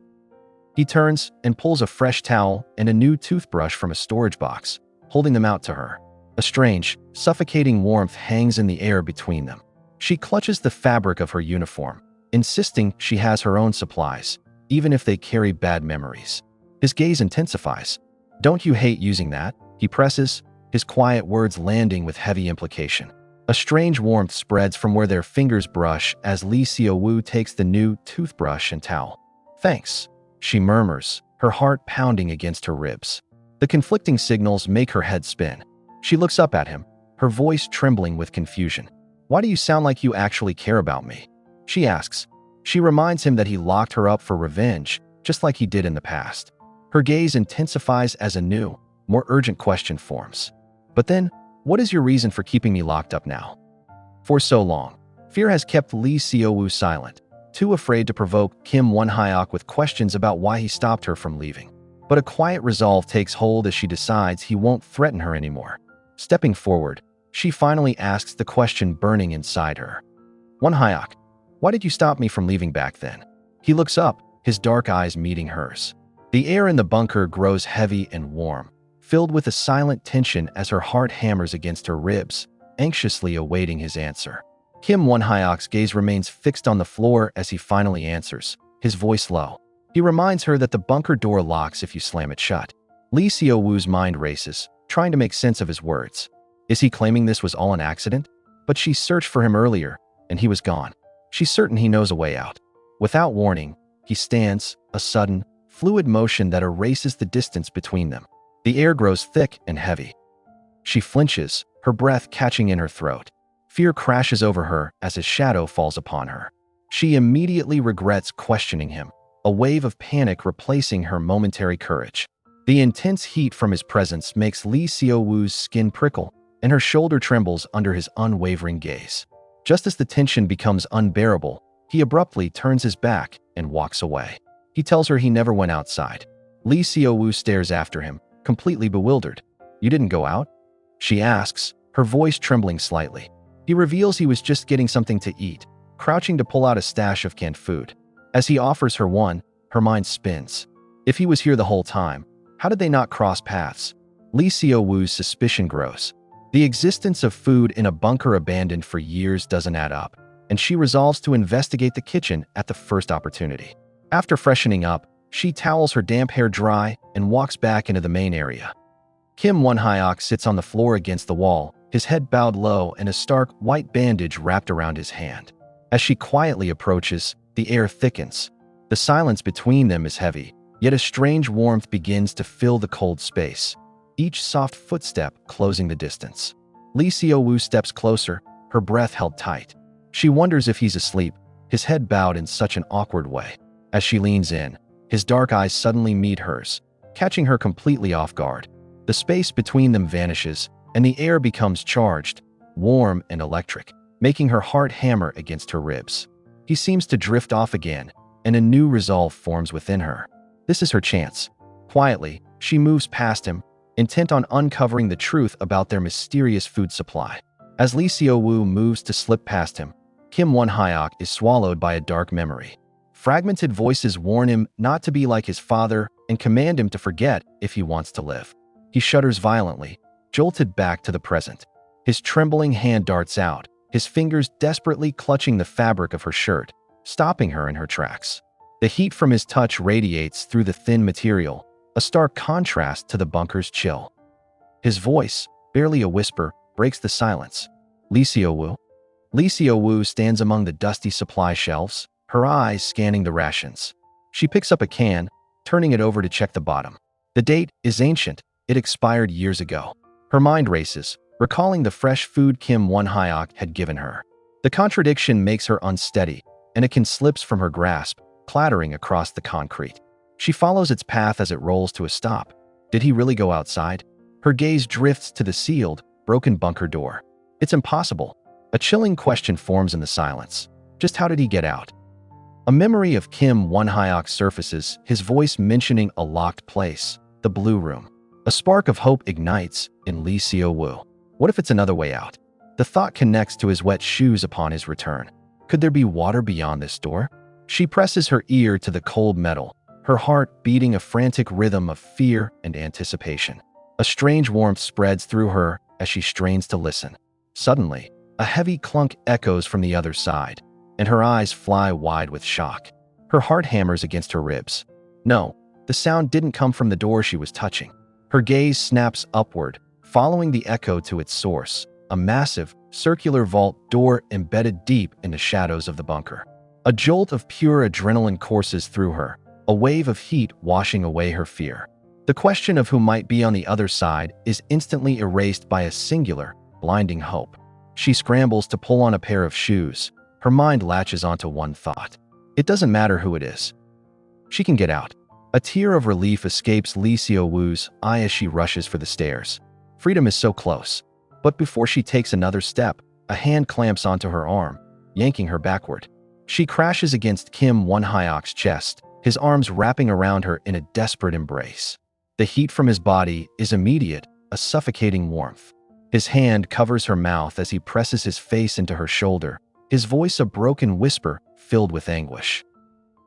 S1: He turns and pulls a fresh towel and a new toothbrush from a storage box, holding them out to her. A strange, suffocating warmth hangs in the air between them. She clutches the fabric of her uniform, insisting she has her own supplies, even if they carry bad memories. His gaze intensifies. "Don't you hate using that?" he presses, his quiet words landing with heavy implication. A strange warmth spreads from where their fingers brush as Lee Seo-woo takes the new toothbrush and towel. "Thanks," she murmurs, her heart pounding against her ribs. The conflicting signals make her head spin. She looks up at him, her voice trembling with confusion. "Why do you sound like you actually care about me?" she asks. She reminds him that he locked her up for revenge, just like he did in the past. Her gaze intensifies as a new, more urgent question forms. "But then, what is your reason for keeping me locked up now?" For so long, fear has kept Lee Seo-woo silent, too afraid to provoke Kim Won-hyeok with questions about why he stopped her from leaving. But a quiet resolve takes hold as she decides he won't threaten her anymore. Stepping forward, she finally asks the question burning inside her. "Won-hyeok, why did you stop me from leaving back then?" He looks up, his dark eyes meeting hers. The air in the bunker grows heavy and warm, filled with a silent tension as her heart hammers against her ribs, anxiously awaiting his answer. Kim Won-hyeok's gaze remains fixed on the floor as he finally answers, his voice low. He reminds her that the bunker door locks if you slam it shut. Lee Seo-woo's mind races, trying to make sense of his words. Is he claiming this was all an accident? But she searched for him earlier, and he was gone. She's certain he knows a way out. Without warning, he stands, a sudden, fluid motion that erases the distance between them. The air grows thick and heavy. She flinches, her breath catching in her throat. Fear crashes over her as his shadow falls upon her. She immediately regrets questioning him, a wave of panic replacing her momentary courage. The intense heat from his presence makes Lee Seo-woo's skin prickle, and her shoulder trembles under his unwavering gaze. Just as the tension becomes unbearable, he abruptly turns his back and walks away. He tells her he never went outside. Lee Seo-woo stares after him, completely bewildered. "You didn't go out?" she asks, her voice trembling slightly. He reveals he was just getting something to eat, crouching to pull out a stash of canned food. As he offers her one, her mind spins. If he was here the whole time, how did they not cross paths? Lee Seo-woo's suspicion grows. The existence of food in a bunker abandoned for years doesn't add up, and she resolves to investigate the kitchen at the first opportunity. After freshening up, she towels her damp hair dry and walks back into the main area. Kim Won-hyeok sits on the floor against the wall, his head bowed low and a stark white bandage wrapped around his hand. As she quietly approaches, the air thickens. The silence between them is heavy, yet a strange warmth begins to fill the cold space, each soft footstep closing the distance. Lee Seo-woo steps closer, her breath held tight. She wonders if he's asleep, his head bowed in such an awkward way. As she leans in, his dark eyes suddenly meet hers, catching her completely off guard. The space between them vanishes, and the air becomes charged, warm and electric, making her heart hammer against her ribs. He seems to drift off again, and a new resolve forms within her. This is her chance. Quietly, she moves past him, intent on uncovering the truth about their mysterious food supply. As Lee Seo-woo moves to slip past him, Kim Won-hyeok is swallowed by a dark memory. Fragmented voices warn him not to be like his father and command him to forget if he wants to live. He shudders violently, jolted back to the present. His trembling hand darts out, his fingers desperately clutching the fabric of her shirt, stopping her in her tracks. The heat from his touch radiates through the thin material, a stark contrast to the bunker's chill. His voice, barely a whisper, breaks the silence. Lee Seo-woo? Lee Seo-woo stands among the dusty supply shelves, her eyes scanning the rations. She picks up a can, turning it over to check the bottom. The date is ancient. It expired years ago. Her mind races, recalling the fresh food Kim Won-hyeok had given her. The contradiction makes her unsteady, and a can slips from her grasp, clattering across the concrete. She follows its path as it rolls to a stop. Did he really go outside? Her gaze drifts to the sealed, broken bunker door. It's impossible. A chilling question forms in the silence. Just how did he get out? A memory of Kim Won-hyeok surfaces, his voice mentioning a locked place, the blue room. A spark of hope ignites in Lee Seo-woo. What if it's another way out? The thought connects to his wet shoes upon his return. Could there be water beyond this door? She presses her ear to the cold metal, her heart beating a frantic rhythm of fear and anticipation. A strange warmth spreads through her as she strains to listen. Suddenly, a heavy clunk echoes from the other side, and her eyes fly wide with shock. Her heart hammers against her ribs. No, the sound didn't come from the door she was touching. Her gaze snaps upward, following the echo to its source, a massive, circular vault door embedded deep in the shadows of the bunker. A jolt of pure adrenaline courses through her, a wave of heat washing away her fear. The question of who might be on the other side is instantly erased by a singular, blinding hope. She scrambles to pull on a pair of shoes. Her mind latches onto one thought. It doesn't matter who it is. She can get out. A tear of relief escapes Lee Seo-woo's eye as she rushes for the stairs. Freedom is so close. But before she takes another step, a hand clamps onto her arm, yanking her backward. She crashes against Kim Won-hyeok's chest, his arms wrapping around her in a desperate embrace. The heat from his body is immediate, a suffocating warmth. His hand covers her mouth as he presses his face into her shoulder, his voice a broken whisper filled with anguish.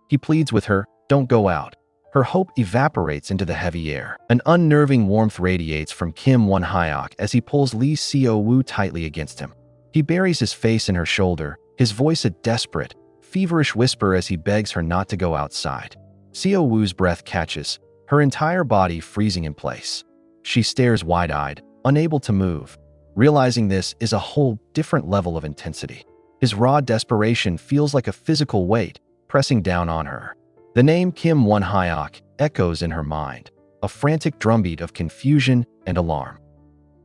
S1: He pleads with her, "Don't go out." Her hope evaporates into the heavy air. An unnerving warmth radiates from Kim Won-hyeok as he pulls Lee Seo-woo tightly against him. He buries his face in her shoulder, his voice a desperate, feverish whisper as he begs her not to go outside. Seo-woo's breath catches, her entire body freezing in place. She stares wide-eyed, unable to move. Realizing this is a whole different level of intensity. His raw desperation feels like a physical weight, pressing down on her. The name Kim Won-hyeok echoes in her mind, a frantic drumbeat of confusion and alarm.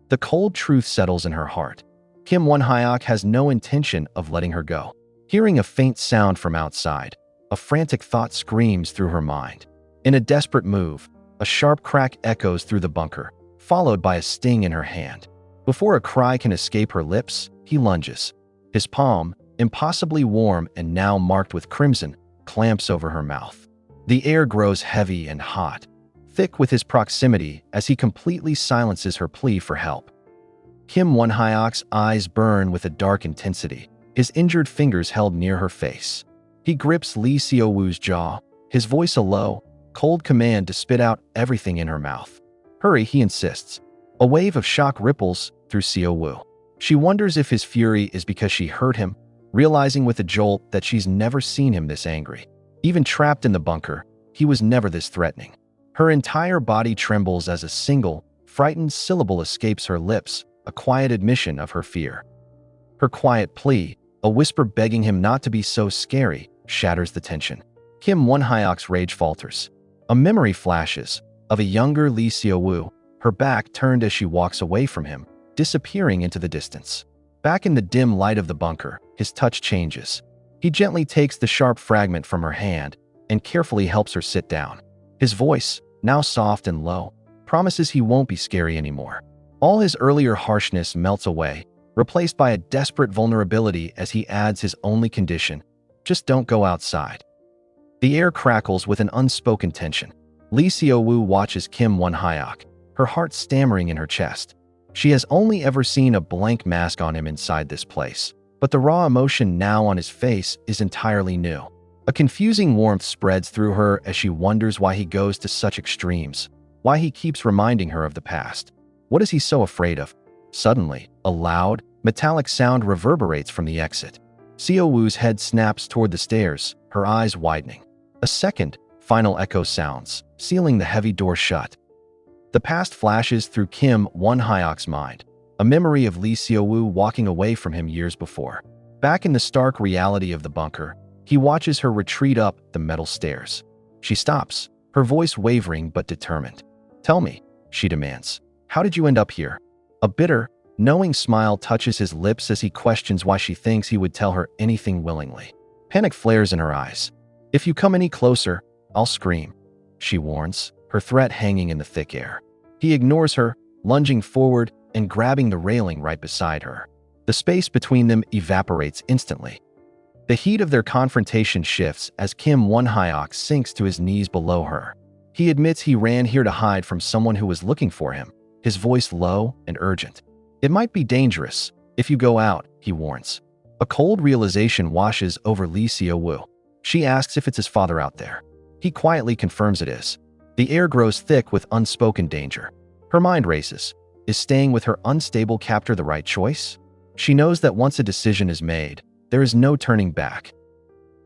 S1: The cold truth settles in her heart. Kim Won-hyeok has no intention of letting her go. Hearing a faint sound from outside, a frantic thought screams through her mind. In a desperate move, a sharp crack echoes through the bunker, followed by a sting in her hand. Before a cry can escape her lips, he lunges. His palm, impossibly warm and now marked with crimson, clamps over her mouth. The air grows heavy and hot, thick with his proximity as he completely silences her plea for help. Kim Won-hyeok's eyes burn with a dark intensity, his injured fingers held near her face. He grips Lee Seo-woo's jaw, his voice a low, cold command to spit out everything in her mouth. "Hurry," he insists, A wave of shock ripples through Seo-woo. She wonders if his fury is because she hurt him, realizing with a jolt that she's never seen him this angry. Even trapped in the bunker, he was never this threatening. Her entire body trembles as a single, frightened syllable escapes her lips, a quiet admission of her fear. Her quiet plea, a whisper begging him not to be so scary, shatters the tension. Kim Won-hyeok's rage falters. A memory flashes of a younger Lee Seo-woo, her back turned as she walks away from him, disappearing into the distance. Back in the dim light of the bunker, his touch changes. He gently takes the sharp fragment from her hand and carefully helps her sit down. His voice, now soft and low, promises he won't be scary anymore. All his earlier harshness melts away, replaced by a desperate vulnerability as he adds his only condition: just don't go outside. The air crackles with an unspoken tension. Lee Seo-woo watches Kim Won-hyeok, her heart stammering in her chest. She has only ever seen a blank mask on him inside this place, but the raw emotion now on his face is entirely new. A confusing warmth spreads through her as she wonders why he goes to such extremes, why he keeps reminding her of the past. What is he so afraid of? Suddenly, a loud, metallic sound reverberates from the exit. Seo-woo's head snaps toward the stairs, her eyes widening. A second, final echo sounds, sealing the heavy door shut. The past flashes through Kim Won-hyeok's mind, a memory of Lee Seo-woo walking away from him years before. Back in the stark reality of the bunker, he watches her retreat up the metal stairs. She stops, her voice wavering but determined. "Tell me," she demands, "how did you end up here?" A bitter, knowing smile touches his lips as he questions why she thinks he would tell her anything willingly. Panic flares in her eyes. "If you come any closer, I'll scream," she warns, her threat hanging in the thick air. He ignores her, lunging forward and grabbing the railing right beside her. The space between them evaporates instantly. The heat of their confrontation shifts as Kim Won-hyeok sinks to his knees below her. He admits he ran here to hide from someone who was looking for him, his voice low and urgent. "It might be dangerous if you go out," he warns. A cold realization washes over Lee Seo-woo. She asks if it's his father out there. He quietly confirms it is. The air grows thick with unspoken danger. Her mind races. Is staying with her unstable captor the right choice? She knows that once a decision is made, there is no turning back.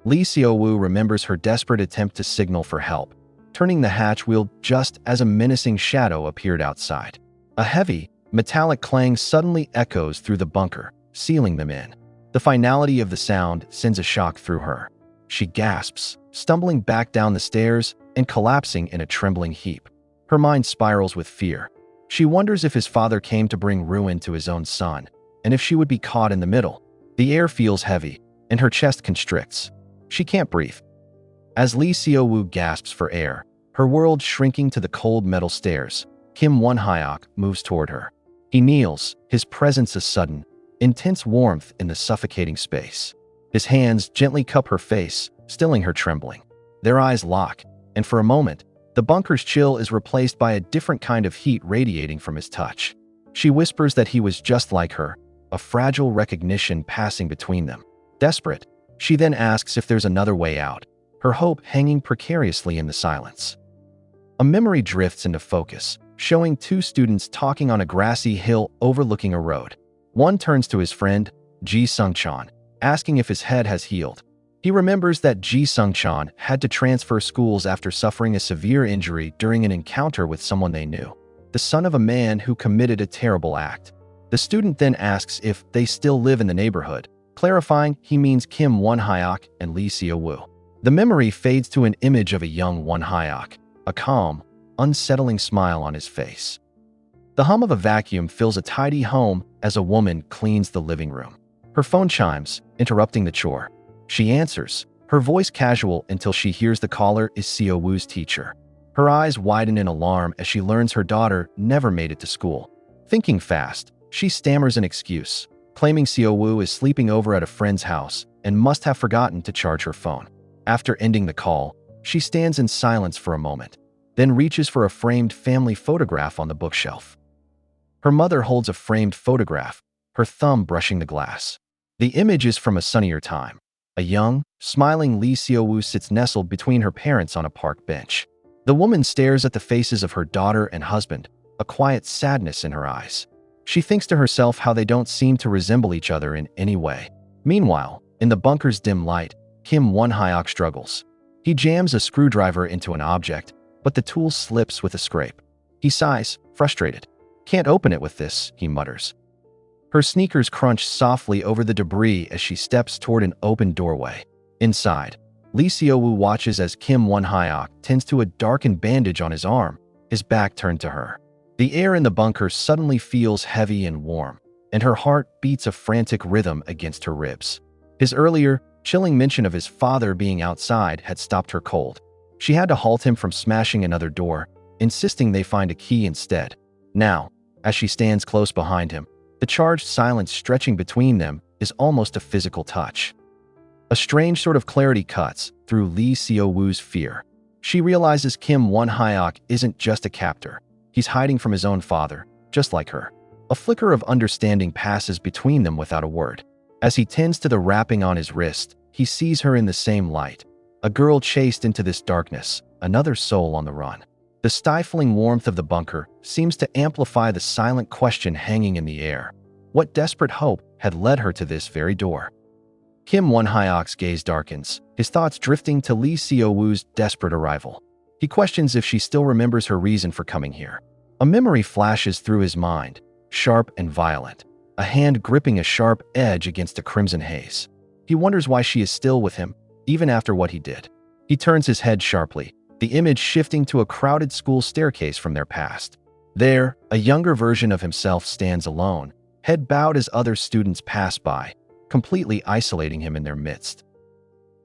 S1: Lee Seo-woo remembers her desperate attempt to signal for help, turning the hatch wheel just as a menacing shadow appeared outside. A heavy, metallic clang suddenly echoes through the bunker, sealing them in. The finality of the sound sends a shock through her. She gasps, stumbling back down the stairs and collapsing in a trembling heap. Her mind spirals with fear. She wonders if his father came to bring ruin to his own son, and if she would be caught in the middle. The air feels heavy, and her chest constricts. She can't breathe. As Lee Seo-woo gasps for air, her world shrinking to the cold metal stairs, Kim Won-hyeok moves toward her. He kneels, his presence a sudden, intense warmth in the suffocating space. His hands gently cup her face, stilling her trembling. Their eyes lock, and for a moment, the bunker's chill is replaced by a different kind of heat radiating from his touch. She whispers that he was just like her, a fragile recognition passing between them. Desperate, she then asks if there's another way out, her hope hanging precariously in the silence. A memory drifts into focus, showing two students talking on a grassy hill overlooking a road. One turns to his friend, Ji Sung-chan, asking if his head has healed. He remembers that Ji Sung-chan had to transfer schools after suffering a severe injury during an encounter with someone they knew, the son of a man who committed a terrible act. The student then asks if they still live in the neighborhood, clarifying he means Kim Won-hyeok and Lee Seo-woo. The memory fades to an image of a young Won-hyeok, a calm, unsettling smile on his face. The hum of a vacuum fills a tidy home as a woman cleans the living room. Her phone chimes, interrupting the chore. She answers, her voice casual until she hears the caller is Seo-woo's teacher. Her eyes widen in alarm as she learns her daughter never made it to school. Thinking fast, she stammers an excuse, claiming Seo-woo is sleeping over at a friend's house and must have forgotten to charge her phone. After ending the call, she stands in silence for a moment, then reaches for a framed family photograph on the bookshelf. Her mother holds a framed photograph, her thumb brushing the glass. The image is from a sunnier time. A young, smiling Lee Seo-woo sits nestled between her parents on a park bench. The woman stares at the faces of her daughter and husband, a quiet sadness in her eyes. She thinks to herself how they don't seem to resemble each other in any way. Meanwhile, in the bunker's dim light, Won-hyeok struggles. He jams a screwdriver into an object, but the tool slips with a scrape. He sighs, frustrated. "Can't open it with this," he mutters. Her sneakers crunch softly over the debris as she steps toward an open doorway. Inside, Seo-woo watches as Won-hyeok tends to a darkened bandage on his arm, his back turned to her. The air in the bunker suddenly feels heavy and warm, and her heart beats a frantic rhythm against her ribs. His earlier, chilling mention of his father being outside had stopped her cold. She had to halt him from smashing another door, insisting they find a key instead. Now, as she stands close behind him, the charged silence stretching between them is almost a physical touch. A strange sort of clarity cuts through Seo-woo's fear. She realizes Won-hyeok isn't just a captor. He's hiding from his own father, just like her. A flicker of understanding passes between them without a word. As he tends to the wrapping on his wrist, he sees her in the same light. A girl chased into this darkness, another soul on the run. The stifling warmth of the bunker seems to amplify the silent question hanging in the air. What desperate hope had led her to this very door? Won-hyeok's gaze darkens, his thoughts drifting to Seo-woo's desperate arrival. He questions if she still remembers her reason for coming here. A memory flashes through his mind, sharp and violent, a hand gripping a sharp edge against a crimson haze. He wonders why she is still with him, even after what he did. He turns his head sharply, the image shifting to a crowded school staircase from their past. There, a younger version of himself stands alone, head bowed as other students pass by, completely isolating him in their midst.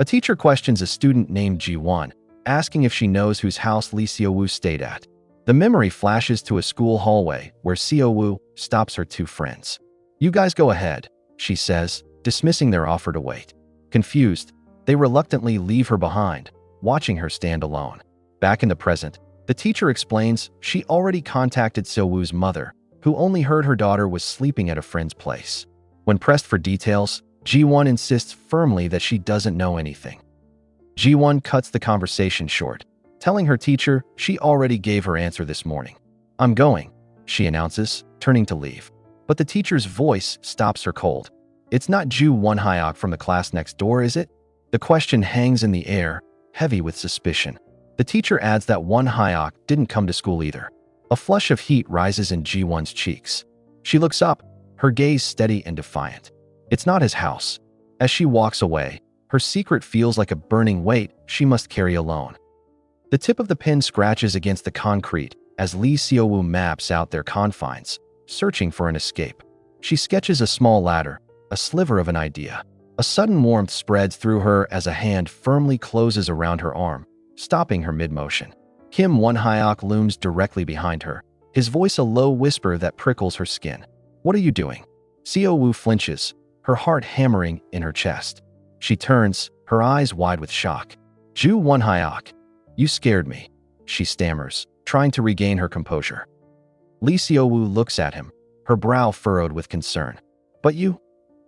S1: A teacher questions a student named Ji-won, asking if she knows whose house Seo-woo stayed at. The memory flashes to a school hallway where Seo-woo stops her two friends. "You guys go ahead," she says, dismissing their offer to wait. Confused, they reluctantly leave her behind, watching her stand alone. Back in the present, the teacher explains she already contacted Seo-woo's mother, who only heard her daughter was sleeping at a friend's place. When pressed for details, Ji-won insists firmly that she doesn't know anything. Ji-won cuts the conversation short, telling her teacher she already gave her answer this morning. "I'm going," she announces, turning to leave. But the teacher's voice stops her cold. "It's not Won-hyeok from the class next door, is it?" The question hangs in the air, heavy with suspicion. The teacher adds that Won-hyeok didn't come to school either. A flush of heat rises in Ji-won's cheeks. She looks up, her gaze steady and defiant. It's not his house. As she walks away, her secret feels like a burning weight she must carry alone. The tip of the pen scratches against the concrete as Seo-woo maps out their confines, searching for an escape. She sketches a small ladder, a sliver of an idea. A sudden warmth spreads through her as a hand firmly closes around her arm, stopping her mid-motion. Won-hyeok looms directly behind her, his voice a low whisper that prickles her skin. "What are you doing?" Seo-woo flinches, her heart hammering in her chest. She turns, her eyes wide with shock. "Won-hyeok, you scared me," she stammers, trying to regain her composure. Seo-woo looks at him, her brow furrowed with concern. "But you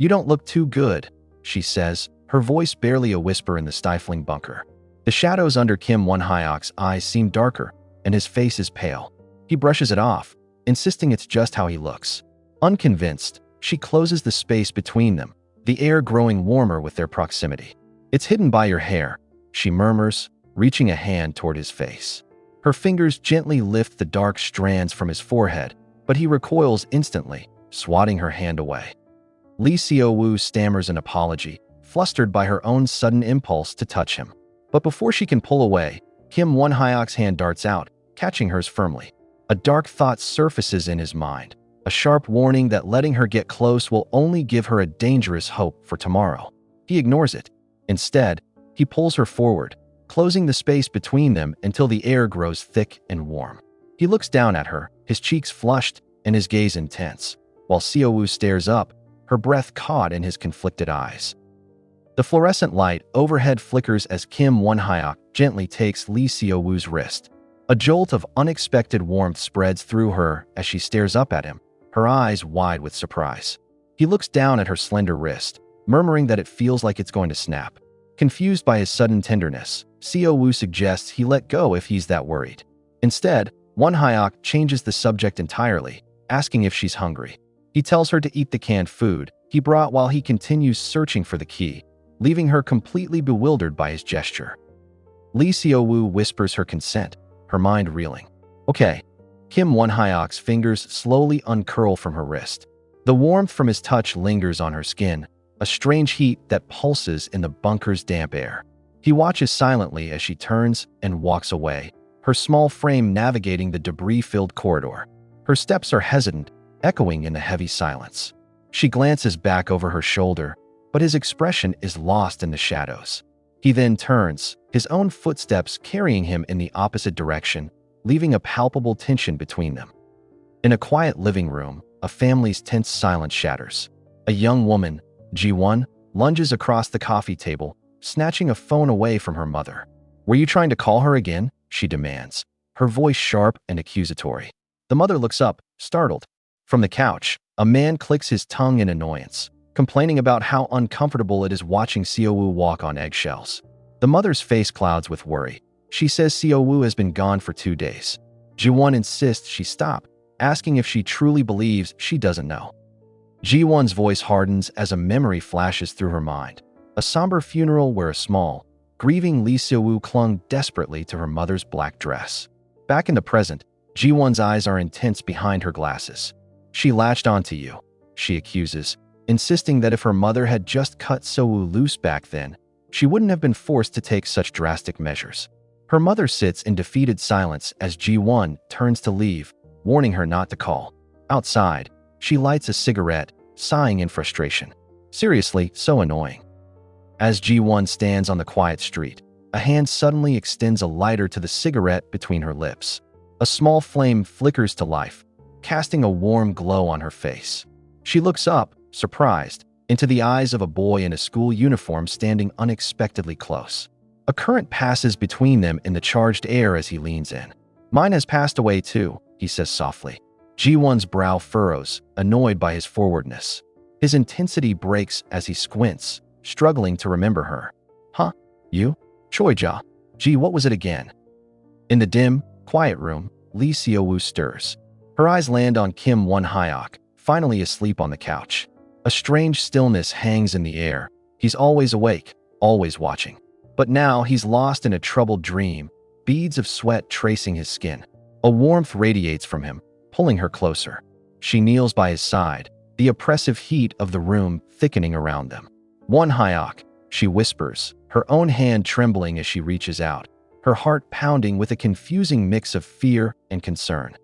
S1: don't look too good," she says, her voice barely a whisper in the stifling bunker. The shadows under Won-hyeok's eyes seem darker, and his face is pale. He brushes it off, insisting it's just how he looks. Unconvinced, she closes the space between them, the air growing warmer with their proximity. "It's hidden by your hair," she murmurs, reaching a hand toward his face. Her fingers gently lift the dark strands from his forehead, but he recoils instantly, swatting her hand away. Seo-woo stammers an apology, flustered by her own sudden impulse to touch him. But before she can pull away, Won-hyeok's hand darts out, catching hers firmly. A dark thought surfaces in his mind, a sharp warning that letting her get close will only give her a dangerous hope for tomorrow. He ignores it. Instead, he pulls her forward, closing the space between them until the air grows thick and warm. He looks down at her, his cheeks flushed and his gaze intense, while Seo-woo stares up, her breath caught in his conflicted eyes. The fluorescent light overhead flickers as Won-hyeok gently takes Seo-woo's wrist. A jolt of unexpected warmth spreads through her as she stares up at him, her eyes wide with surprise. He looks down at her slender wrist, murmuring that it feels like it's going to snap. Confused by his sudden tenderness, Seo-woo suggests he let go if he's that worried. Instead, Won-hyeok changes the subject entirely, asking if she's hungry. He tells her to eat the canned food he brought while he continues searching for the key, leaving her completely bewildered by his gesture. Seo-woo whispers her consent, her mind reeling. Okay. Kim Won-hyeok's fingers slowly uncurl from her wrist. The warmth from his touch lingers on her skin, a strange heat that pulses in the bunker's damp air. He watches silently as she turns and walks away, her small frame navigating the debris-filled corridor. Her steps are hesitant, echoing in the heavy silence. She glances back over her shoulder, but his expression is lost in the shadows. He then turns, his own footsteps carrying him in the opposite direction, leaving a palpable tension between them. In a quiet living room, a family's tense silence shatters. A young woman, Ji-won, lunges across the coffee table, snatching a phone away from her mother. "Were you trying to call her again?" she demands, her voice sharp and accusatory. The mother looks up, startled. From the couch, a man clicks his tongue in annoyance, complaining about how uncomfortable it is watching Seo-woo walk on eggshells. The mother's face clouds with worry. She says Seo-woo has been gone for 2 days. Ji-won insists she stop, asking if she truly believes she doesn't know. Ji-won's voice hardens as a memory flashes through her mind. A somber funeral where a small, grieving Lee Seo-woo clung desperately to her mother's black dress. Back in the present, Ji-won's eyes are intense behind her glasses. "She latched onto you," she accuses, insisting that if her mother had just cut Seo-woo loose back then, she wouldn't have been forced to take such drastic measures. Her mother sits in defeated silence as Ji-won turns to leave, warning her not to call. Outside, she lights a cigarette, sighing in frustration. Seriously, so annoying. As Ji-won stands on the quiet street, a hand suddenly extends a lighter to the cigarette between her lips. A small flame flickers to life, casting a warm glow on her face. She looks up, surprised, into the eyes of a boy in a school uniform standing unexpectedly close. A current passes between them in the charged air as he leans in. "Mine has passed away too," he says softly. Ji-won's brow furrows, annoyed by his forwardness. His intensity breaks as he squints, struggling to remember her. "Huh? You? Choi-ja. Gee, what was it again?" In the dim, quiet room, Lee Seo-woo stirs. Her eyes land on Kim Won-hyeok, finally asleep on the couch. A strange stillness hangs in the air. He's always awake, always watching. But now he's lost in a troubled dream, beads of sweat tracing his skin. A warmth radiates from him, pulling her closer. She kneels by his side, the oppressive heat of the room thickening around them. "Won-hyeok," she whispers, her own hand trembling as she reaches out, her heart pounding with a confusing mix of fear and concern.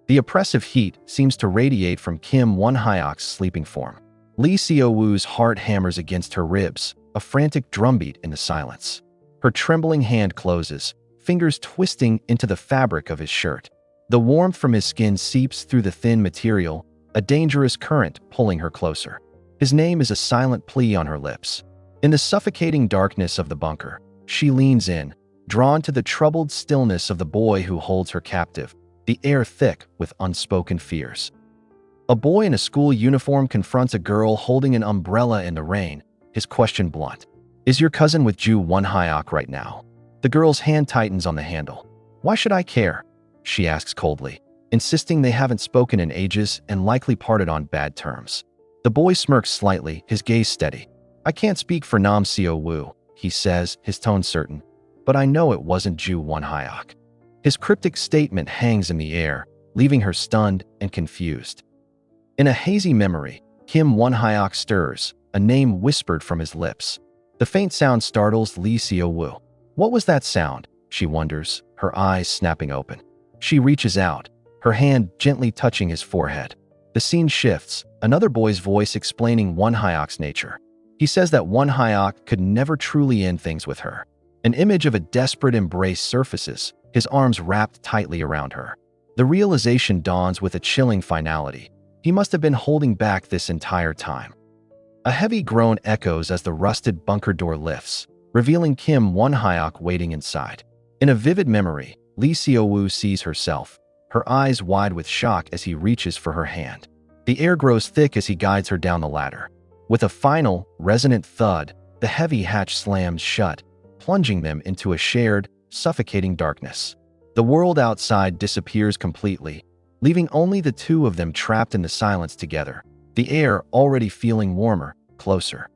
S1: The oppressive heat seems to radiate from Kim Won-hyeok's sleeping form. Lee Seo-woo's heart hammers against her ribs, a frantic drumbeat in the silence. Her trembling hand closes, fingers twisting into the fabric of his shirt. The warmth from his skin seeps through the thin material, a dangerous current pulling her closer. His name is a silent plea on her lips. In the suffocating darkness of the bunker, she leans in, drawn to the troubled stillness of the boy who holds her captive, the air thick with unspoken fears. A boy in a school uniform confronts a girl holding an umbrella in the rain, his question blunt. "Is your cousin with Ju Won-hyeok right now?" The girl's hand tightens on the handle. "Why should I care?" she asks coldly, insisting they haven't spoken in ages and likely parted on bad terms. The boy smirks slightly, his gaze steady. "I can't speak for Nam Seo-woo," he says, his tone certain, "but I know it wasn't Ju Won-hyeok." His cryptic statement hangs in the air, leaving her stunned and confused. In a hazy memory, Kim Won-hyeok stirs, a name whispered from his lips. The faint sound startles Lee Seo-woo. What was that sound? She wonders, her eyes snapping open. She reaches out, her hand gently touching his forehead. The scene shifts, another boy's voice explaining Won-hyeok's nature. He says that Won-hyeok could never truly end things with her. An image of a desperate embrace surfaces, his arms wrapped tightly around her. The realization dawns with a chilling finality. He must have been holding back this entire time. A heavy groan echoes as the rusted bunker door lifts, revealing Kim Won-hyeok waiting inside. In a vivid memory, Lee Seo-woo sees herself, her eyes wide with shock as he reaches for her hand. The air grows thick as he guides her down the ladder. With a final, resonant thud, the heavy hatch slams shut, plunging them into a shared, suffocating darkness. The The world outside disappears completely, leaving only the two of them trapped in the silence together, the air already feeling warmer, closer.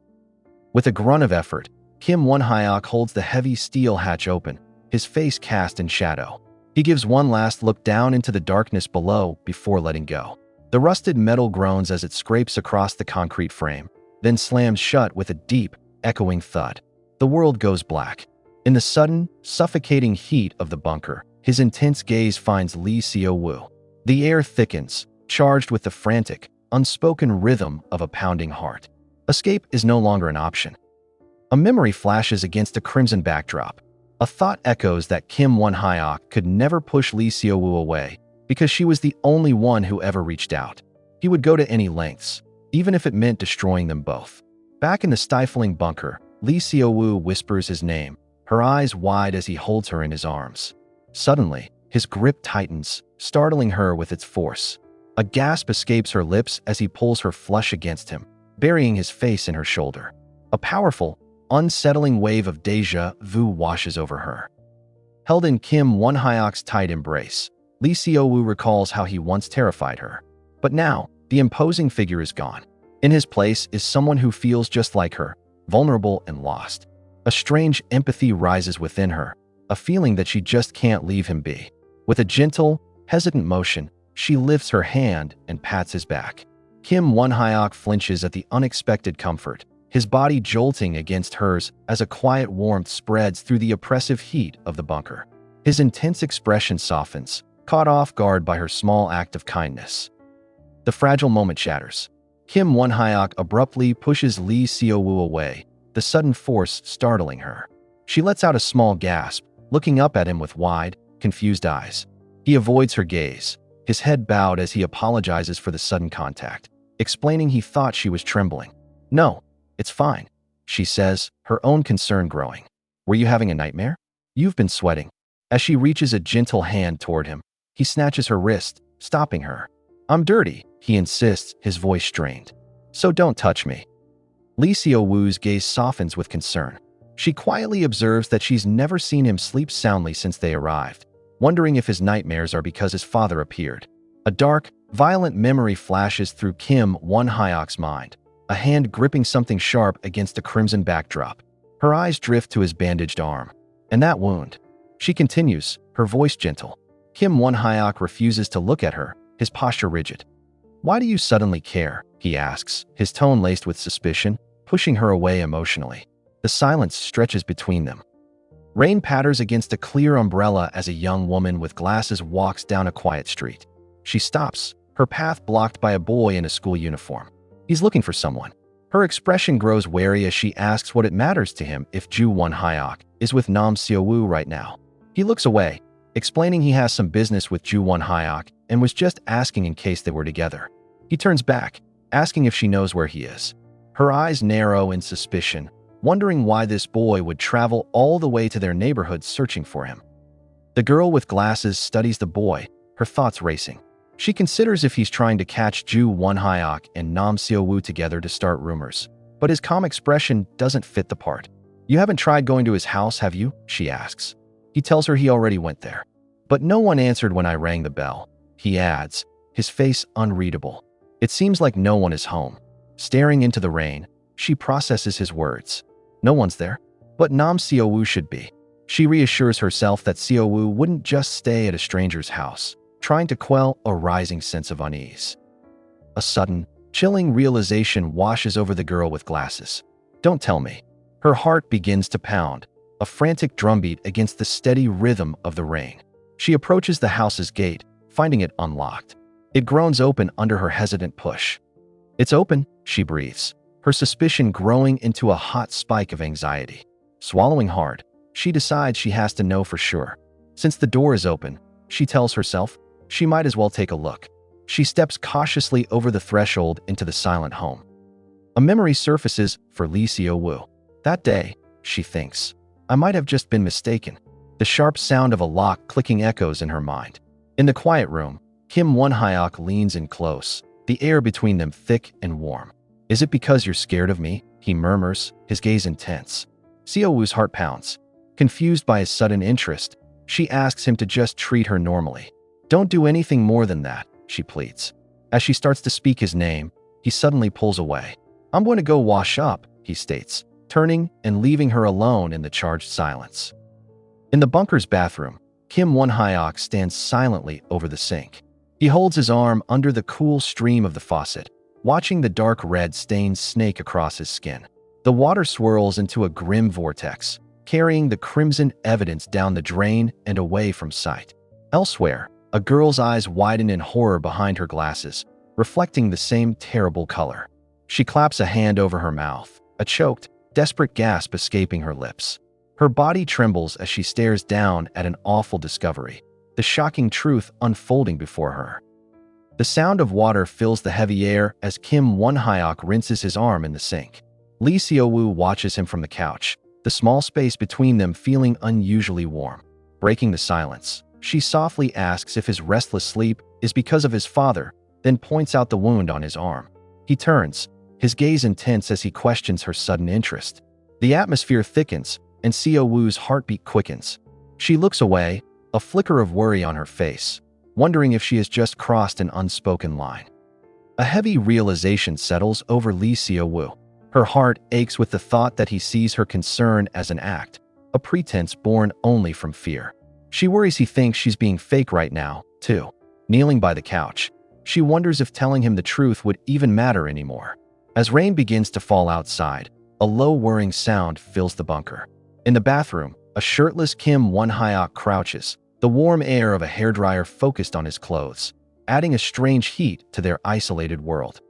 S1: With a grunt of effort, Kim Won-hyeok holds the heavy steel hatch open, his face cast in shadow. He gives one last look down into the darkness below before letting go. The rusted metal groans as it scrapes across the concrete frame, then slams shut with a deep, echoing thud. The world goes black. In the sudden, suffocating heat of the bunker, his intense gaze finds Lee Seo-woo. The air thickens, charged with the frantic, unspoken rhythm of a pounding heart. Escape is no longer an option. A memory flashes against a crimson backdrop. A thought echoes that Kim Won-hyeok could never push Lee Seo-woo away because she was the only one who ever reached out. He would go to any lengths, even if it meant destroying them both. Back in the stifling bunker, Lee Seo-woo whispers his name, her eyes wide as he holds her in his arms. Suddenly, his grip tightens, startling her with its force. A gasp escapes her lips as he pulls her flush against him, burying his face in her shoulder. A powerful, unsettling wave of déjà vu washes over her. Held in Kim Won-hyeok's tight embrace, Lee Seo-woo recalls how he once terrified her. But now, the imposing figure is gone. In his place is someone who feels just like her, vulnerable and lost. A strange empathy rises within her, a feeling that she just can't leave him be. With a gentle, hesitant motion, she lifts her hand and pats his back. Kim Won-hyeok flinches at the unexpected comfort, his body jolting against hers as a quiet warmth spreads through the oppressive heat of the bunker. His intense expression softens, caught off guard by her small act of kindness. The fragile moment shatters. Kim Won-hyeok abruptly pushes Lee Seo-woo away, the sudden force startling her. She lets out a small gasp, looking up at him with wide, confused eyes. He avoids her gaze, his head bowed as he apologizes for the sudden contact, explaining he thought she was trembling. "No, it's fine," she says, her own concern growing. "Were you having a nightmare? You've been sweating." As she reaches a gentle hand toward him, he snatches her wrist, stopping her. "I'm dirty," he insists, his voice strained. "So don't touch me." Lee Seo-woo's gaze softens with concern. She quietly observes that she's never seen him sleep soundly since they arrived, wondering if his nightmares are because his father appeared. A dark, violent memory flashes through Kim Won-hyeok's mind, a hand gripping something sharp against a crimson backdrop. Her eyes drift to his bandaged arm. And that wound. She continues, her voice gentle. Kim Won-hyeok refuses to look at her, his posture rigid. "Why do you suddenly care?" he asks, his tone laced with suspicion, pushing her away emotionally. The silence stretches between them. Rain patters against a clear umbrella as a young woman with glasses walks down a quiet street. She stops, her path blocked by a boy in a school uniform. He's looking for someone. Her expression grows wary as she asks what it matters to him if Ju Won-hyeok is with Nam Seo-woo right now. He looks away, explaining he has some business with Ju Won-hyeok and was just asking in case they were together. He turns back, asking if she knows where he is. Her eyes narrow in suspicion, wondering why this boy would travel all the way to their neighborhood searching for him. The girl with glasses studies the boy, her thoughts racing. She considers if he's trying to catch Ju Won-hyeok and Nam Seo-woo together to start rumors. But his calm expression doesn't fit the part. "You haven't tried going to his house, have you?" she asks. He tells her he already went there. "But no one answered when I rang the bell," he adds, his face unreadable. It seems like no one is home. Staring into the rain, she processes his words. No one's there, but Nam Seo-woo should be. She reassures herself that Seo-woo wouldn't just stay at a stranger's house, trying to quell a rising sense of unease. A sudden, chilling realization washes over the girl with glasses. "Don't tell me." Her heart begins to pound, a frantic drumbeat against the steady rhythm of the rain. She approaches the house's gate, finding it unlocked. It groans open under her hesitant push. "It's open," she breathes, her suspicion growing into a hot spike of anxiety. Swallowing hard, she decides she has to know for sure. Since the door is open, she tells herself, she might as well take a look. She steps cautiously over the threshold into the silent home. A memory surfaces for Lee Seo-woo. That day, she thinks, I might have just been mistaken. The sharp sound of a lock clicking echoes in her mind. In the quiet room, Kim Won-hyeok leans in close, the air between them thick and warm. "Is it because you're scared of me?" he murmurs, his gaze intense. Seo-woo's heart pounds. Confused by his sudden interest, She asks him to just treat her normally. Don't do anything more than that, she pleads. As she starts to speak his name, he suddenly pulls away. I'm going to go wash up, he states, turning and leaving her alone in the charged silence. In the bunker's bathroom, Kim Won-hyeok stands silently over the sink. He holds his arm under the cool stream of the faucet, watching the dark red stains snake across his skin. The water swirls into a grim vortex, carrying the crimson evidence down the drain and away from sight. Elsewhere, a girl's eyes widen in horror behind her glasses, reflecting the same terrible color. She claps a hand over her mouth, a choked, desperate gasp escaping her lips. Her body trembles as she stares down at an awful discovery, the shocking truth unfolding before her. The sound of water fills the heavy air as Kim Won-hyeok rinses his arm in the sink. Seo-woo watches him from the couch, the small space between them feeling unusually warm. Breaking the silence, she softly asks if his restless sleep is because of his father, then points out the wound on his arm. He turns, his gaze intense as he questions her sudden interest. The atmosphere thickens, and Seo-woo's heartbeat quickens. She looks away, a flicker of worry on her face, wondering if she has just crossed an unspoken line. A heavy realization settles over Seo-woo. Her heart aches with the thought that he sees her concern as an act, a pretense born only from fear. She worries he thinks she's being fake right now, too. Kneeling by the couch, she wonders if telling him the truth would even matter anymore. As rain begins to fall outside, a low whirring sound fills the bunker. In the bathroom, a shirtless Kim Won-hyeok crouches, the warm air of a hairdryer focused on his clothes, adding a strange heat to their isolated world.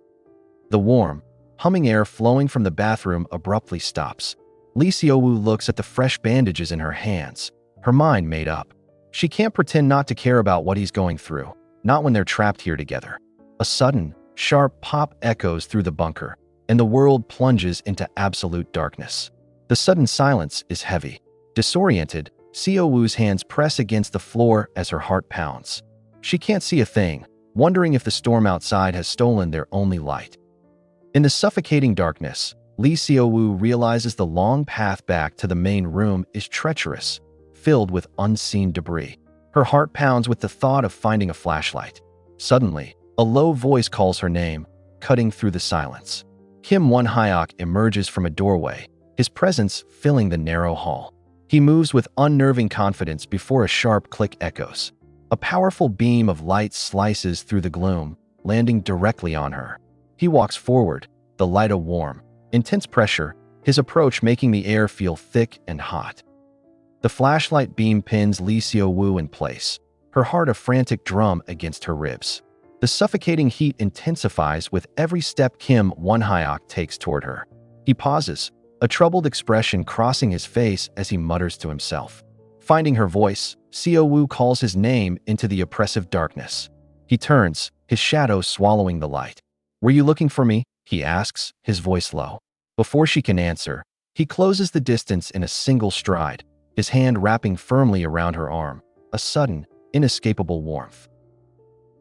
S1: The warm, humming air flowing from the bathroom abruptly stops. Seo-woo looks at the fresh bandages in her hands, her mind made up. She can't pretend not to care about what he's going through, not when they're trapped here together. A sudden, sharp pop echoes through the bunker, and the world plunges into absolute darkness. The sudden silence is heavy. Disoriented, Seo-woo's hands press against the floor as her heart pounds. She can't see a thing, wondering if the storm outside has stolen their only light. In the suffocating darkness, Seo-woo realizes the long path back to the main room is treacherous, filled with unseen debris. Her heart pounds with the thought of finding a flashlight. Suddenly, a low voice calls her name, cutting through the silence. Kim Won-hyeok emerges from a doorway, his presence filling the narrow hall. He moves with unnerving confidence before a sharp click echoes. A powerful beam of light slices through the gloom, landing directly on her. He walks forward, the light a warm, intense pressure, his approach making the air feel thick and hot. The flashlight beam pins Seo-woo in place, her heart a frantic drum against her ribs. The suffocating heat intensifies with every step Kim Won-hyeok takes toward her. He pauses, a troubled expression crossing his face as he mutters to himself. Finding her voice, Seo-woo calls his name into the oppressive darkness. He turns, his shadow swallowing the light. "Were you looking for me?" he asks, his voice low. Before she can answer, he closes the distance in a single stride, his hand wrapping firmly around her arm, a sudden, inescapable warmth.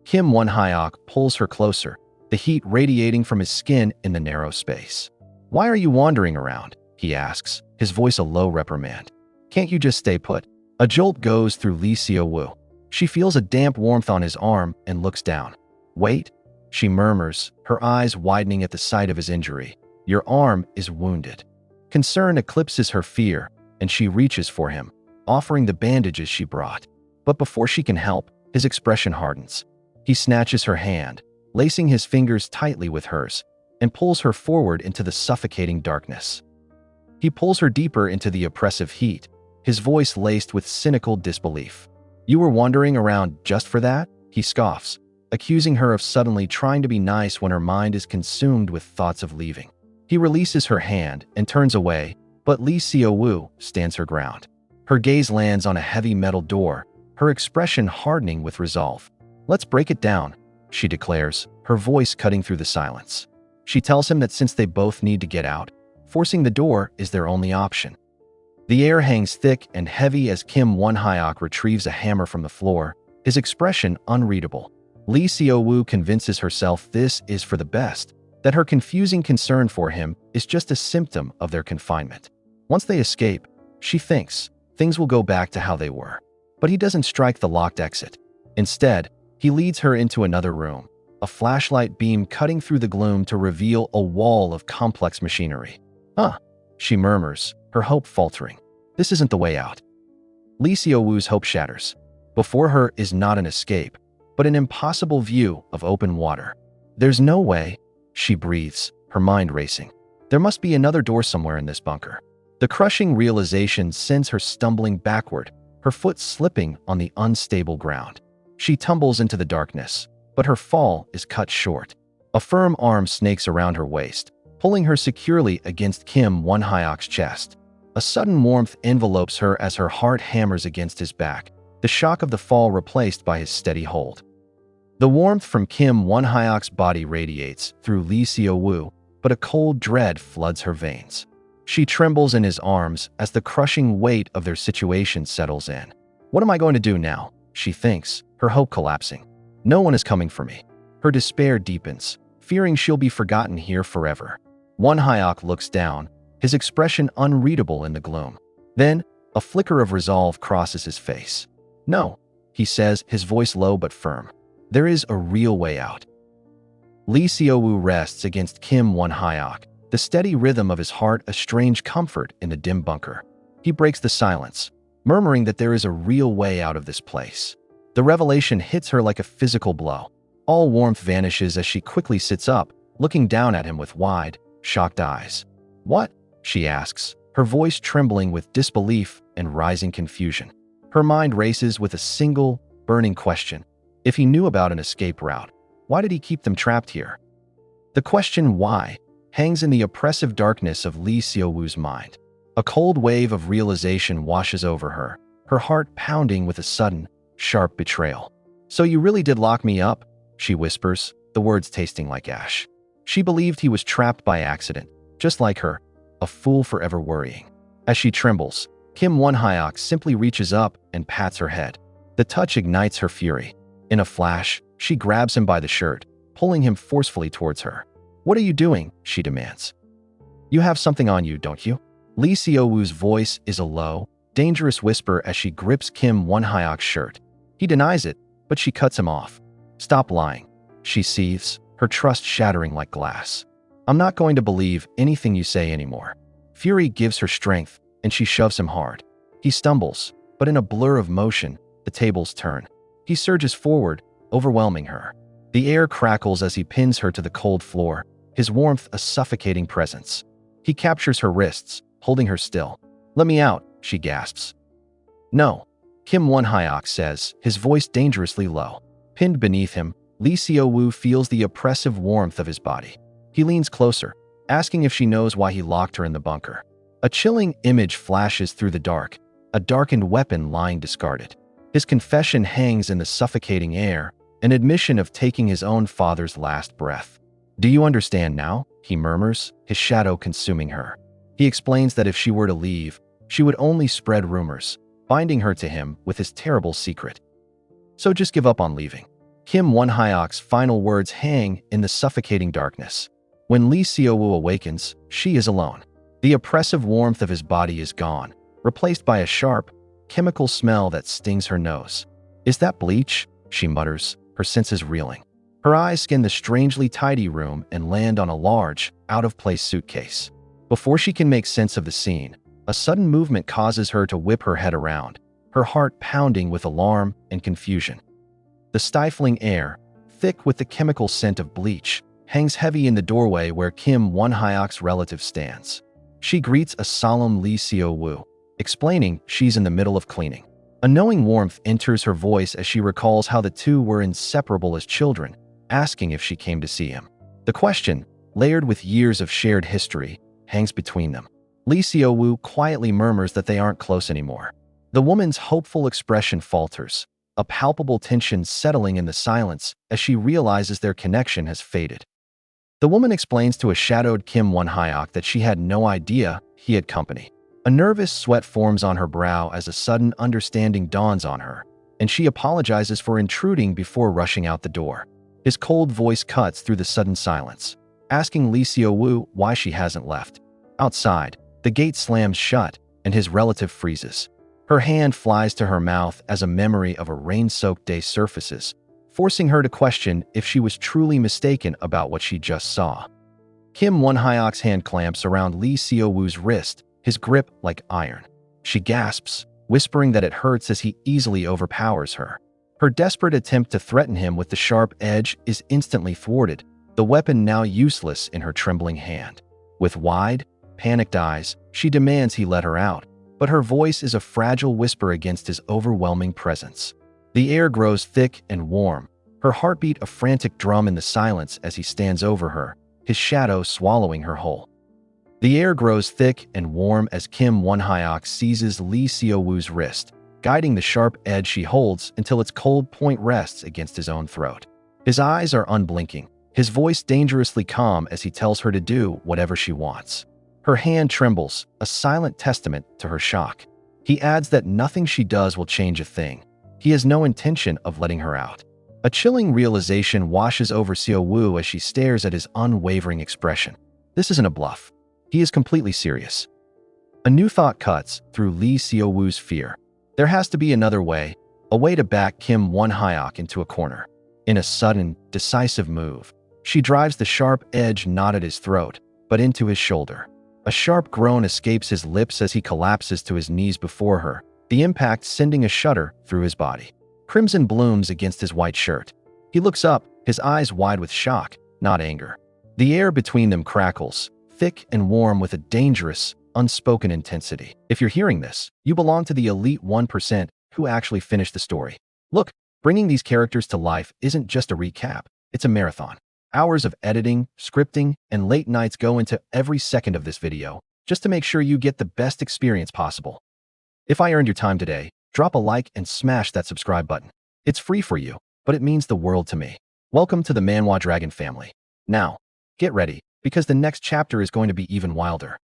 S1: Kim Won-hyeok pulls her closer, the heat radiating from his skin in the narrow space. "Why are you wandering around?" he asks, his voice a low reprimand. "Can't you just stay put?" A jolt goes through Seo-woo. She feels a damp warmth on his arm and looks down. "Wait," she murmurs, her eyes widening at the sight of his injury. "Your arm is wounded." Concern eclipses her fear, and she reaches for him, offering the bandages she brought. But before she can help, his expression hardens. He snatches her hand, lacing his fingers tightly with hers, and pulls her forward into the suffocating darkness. He pulls her deeper into the oppressive heat, his voice laced with cynical disbelief. "You were wandering around just for that?" he scoffs, accusing her of suddenly trying to be nice when her mind is consumed with thoughts of leaving. He releases her hand and turns away, but Seo-woo stands her ground. Her gaze lands on a heavy metal door, her expression hardening with resolve. "Let's break it down," she declares, her voice cutting through the silence. She tells him that since they both need to get out, forcing the door is their only option. The air hangs thick and heavy as Kim Won-hyeok retrieves a hammer from the floor, his expression unreadable. Seo-woo convinces herself this is for the best, that her confusing concern for him is just a symptom of their confinement. Once they escape, she thinks, things will go back to how they were. But he doesn't strike the locked exit. Instead, he leads her into another room, a flashlight beam cutting through the gloom to reveal a wall of complex machinery. Huh, she murmurs, her hope faltering. This isn't the way out. Lee Seo-woo's hope shatters. Before her is not an escape, but an impossible view of open water. There's no way, she breathes, her mind racing. There must be another door somewhere in this bunker. The crushing realization sends her stumbling backward, her foot slipping on the unstable ground. She tumbles into the darkness, but her fall is cut short. A firm arm snakes around her waist, pulling her securely against Kim Won-hyeok's chest. A sudden warmth envelopes her as her heart hammers against his back, the shock of the fall replaced by his steady hold. The warmth from Kim Won-hyeok's body radiates through Lee Seo-woo, but a cold dread floods her veins. She trembles in his arms as the crushing weight of their situation settles in. What am I going to do now? She thinks, her hope collapsing. No one is coming for me. Her despair deepens, fearing she'll be forgotten here forever. Won-hyeok looks down, his expression unreadable in the gloom. Then, a flicker of resolve crosses his face. No, he says, his voice low but firm. There is a real way out. Lee Seo-woo rests against Kim Won-hyeok, the steady rhythm of his heart a strange comfort in the dim bunker. He breaks the silence, murmuring that there is a real way out of this place. The revelation hits her like a physical blow. All warmth vanishes as she quickly sits up, looking down at him with wide, shocked eyes. What? She asks, her voice trembling with disbelief and rising confusion. Her mind races with a single, burning question. If he knew about an escape route, why did he keep them trapped here? The question why hangs in the oppressive darkness of Lee Seo-woo's mind. A cold wave of realization washes over her, her heart pounding with a sudden, sharp betrayal. So you really did lock me up? She whispers, the words tasting like ash. She believed he was trapped by accident, just like her, a fool forever worrying. As she trembles, Kim Won-hyeok simply reaches up and pats her head. The touch ignites her fury. In a flash, she grabs him by the shirt, pulling him forcefully towards her. What are you doing? She demands. You have something on you, don't you? Lee Seo-woo's voice is a low, dangerous whisper as she grips Kim Won-hyeok's shirt. He denies it, but she cuts him off. Stop lying. She seethes, her trust shattering like glass. I'm not going to believe anything you say anymore. Fury gives her strength, and she shoves him hard. He stumbles, but in a blur of motion, the tables turn. He surges forward, overwhelming her. The air crackles as he pins her to the cold floor, his warmth a suffocating presence. He captures her wrists, holding her still. Let me out, she gasps. No, Kim Won-hyeok says, his voice dangerously low. Pinned beneath him, Lee Seo-woo feels the oppressive warmth of his body. He leans closer, asking if she knows why he locked her in the bunker. A chilling image flashes through the dark, a darkened weapon lying discarded. His confession hangs in the suffocating air, an admission of taking his own father's last breath. Do you understand now? He murmurs, his shadow consuming her. He explains that if she were to leave, she would only spread rumors, binding her to him with his terrible secret. So just give up on leaving. Kim Won-hyeok's final words hang in the suffocating darkness. When Lee Seo-woo awakens, she is alone. The oppressive warmth of his body is gone, replaced by a sharp, chemical smell that stings her nose. Is that bleach? She mutters, her senses reeling. Her eyes scan the strangely tidy room and land on a large, out-of-place suitcase. Before she can make sense of the scene, a sudden movement causes her to whip her head around, her heart pounding with alarm and confusion. The stifling air, thick with the chemical scent of bleach, hangs heavy in the doorway where Kim Won-hyeok's relative stands. She greets a solemn Lee Seo-woo, explaining she's in the middle of cleaning. A knowing warmth enters her voice as she recalls how the two were inseparable as children, asking if she came to see him. The question, layered with years of shared history, hangs between them. Lee Seo-woo quietly murmurs that they aren't close anymore. The woman's hopeful expression falters, a palpable tension settling in the silence as she realizes their connection has faded. The woman explains to a shadowed Kim Won-hyeok that she had no idea he had company. A nervous sweat forms on her brow as a sudden understanding dawns on her, and she apologizes for intruding before rushing out the door. His cold voice cuts through the sudden silence, asking Lee Seo-woo why she hasn't left. Outside, the gate slams shut, and his relative freezes. Her hand flies to her mouth as a memory of a rain-soaked day surfaces, forcing her to question if she was truly mistaken about what she just saw. Kim Won-hyeok's hand clamps around Lee Seo-woo's wrist, his grip like iron. She gasps, whispering that it hurts as he easily overpowers her. Her desperate attempt to threaten him with the sharp edge is instantly thwarted, the weapon now useless in her trembling hand. With wide, panicked eyes, she demands he let her out, but her voice is a fragile whisper against his overwhelming presence. The air grows thick and warm, her heartbeat a frantic drum in the silence as he stands over her, his shadow swallowing her whole. The air grows thick and warm as Kim Won-hyeok seizes Lee Seo-woo's wrist, guiding the sharp edge she holds until its cold point rests against his own throat. His eyes are unblinking, his voice dangerously calm as he tells her to do whatever she wants. Her hand trembles, a silent testament to her shock. He adds that nothing she does will change a thing. He has no intention of letting her out. A chilling realization washes over Seo-woo as she stares at his unwavering expression. This isn't a bluff. He is completely serious. A new thought cuts through Lee Seo-woo's fear. There has to be another way, a way to back Kim Won-hyeok into a corner. In a sudden, decisive move, she drives the sharp edge not at his throat, but into his shoulder. A sharp groan escapes his lips as he collapses to his knees before her, the impact sending a shudder through his body. Crimson blooms against his white shirt. He looks up, his eyes wide with shock, not anger. The air between them crackles, thick and warm with a dangerous, unspoken intensity. If you're hearing this, you belong to the elite 1% who actually finished the story. Look, bringing these characters to life isn't just a recap, it's a marathon. Hours of editing, scripting, and late nights go into every second of this video, just to make sure you get the best experience possible. If I earned your time today, drop a like and smash that subscribe button. It's free for you, but it means the world to me. Welcome to the Manhwa Dragon family. Now, get ready, because the next chapter is going to be even wilder.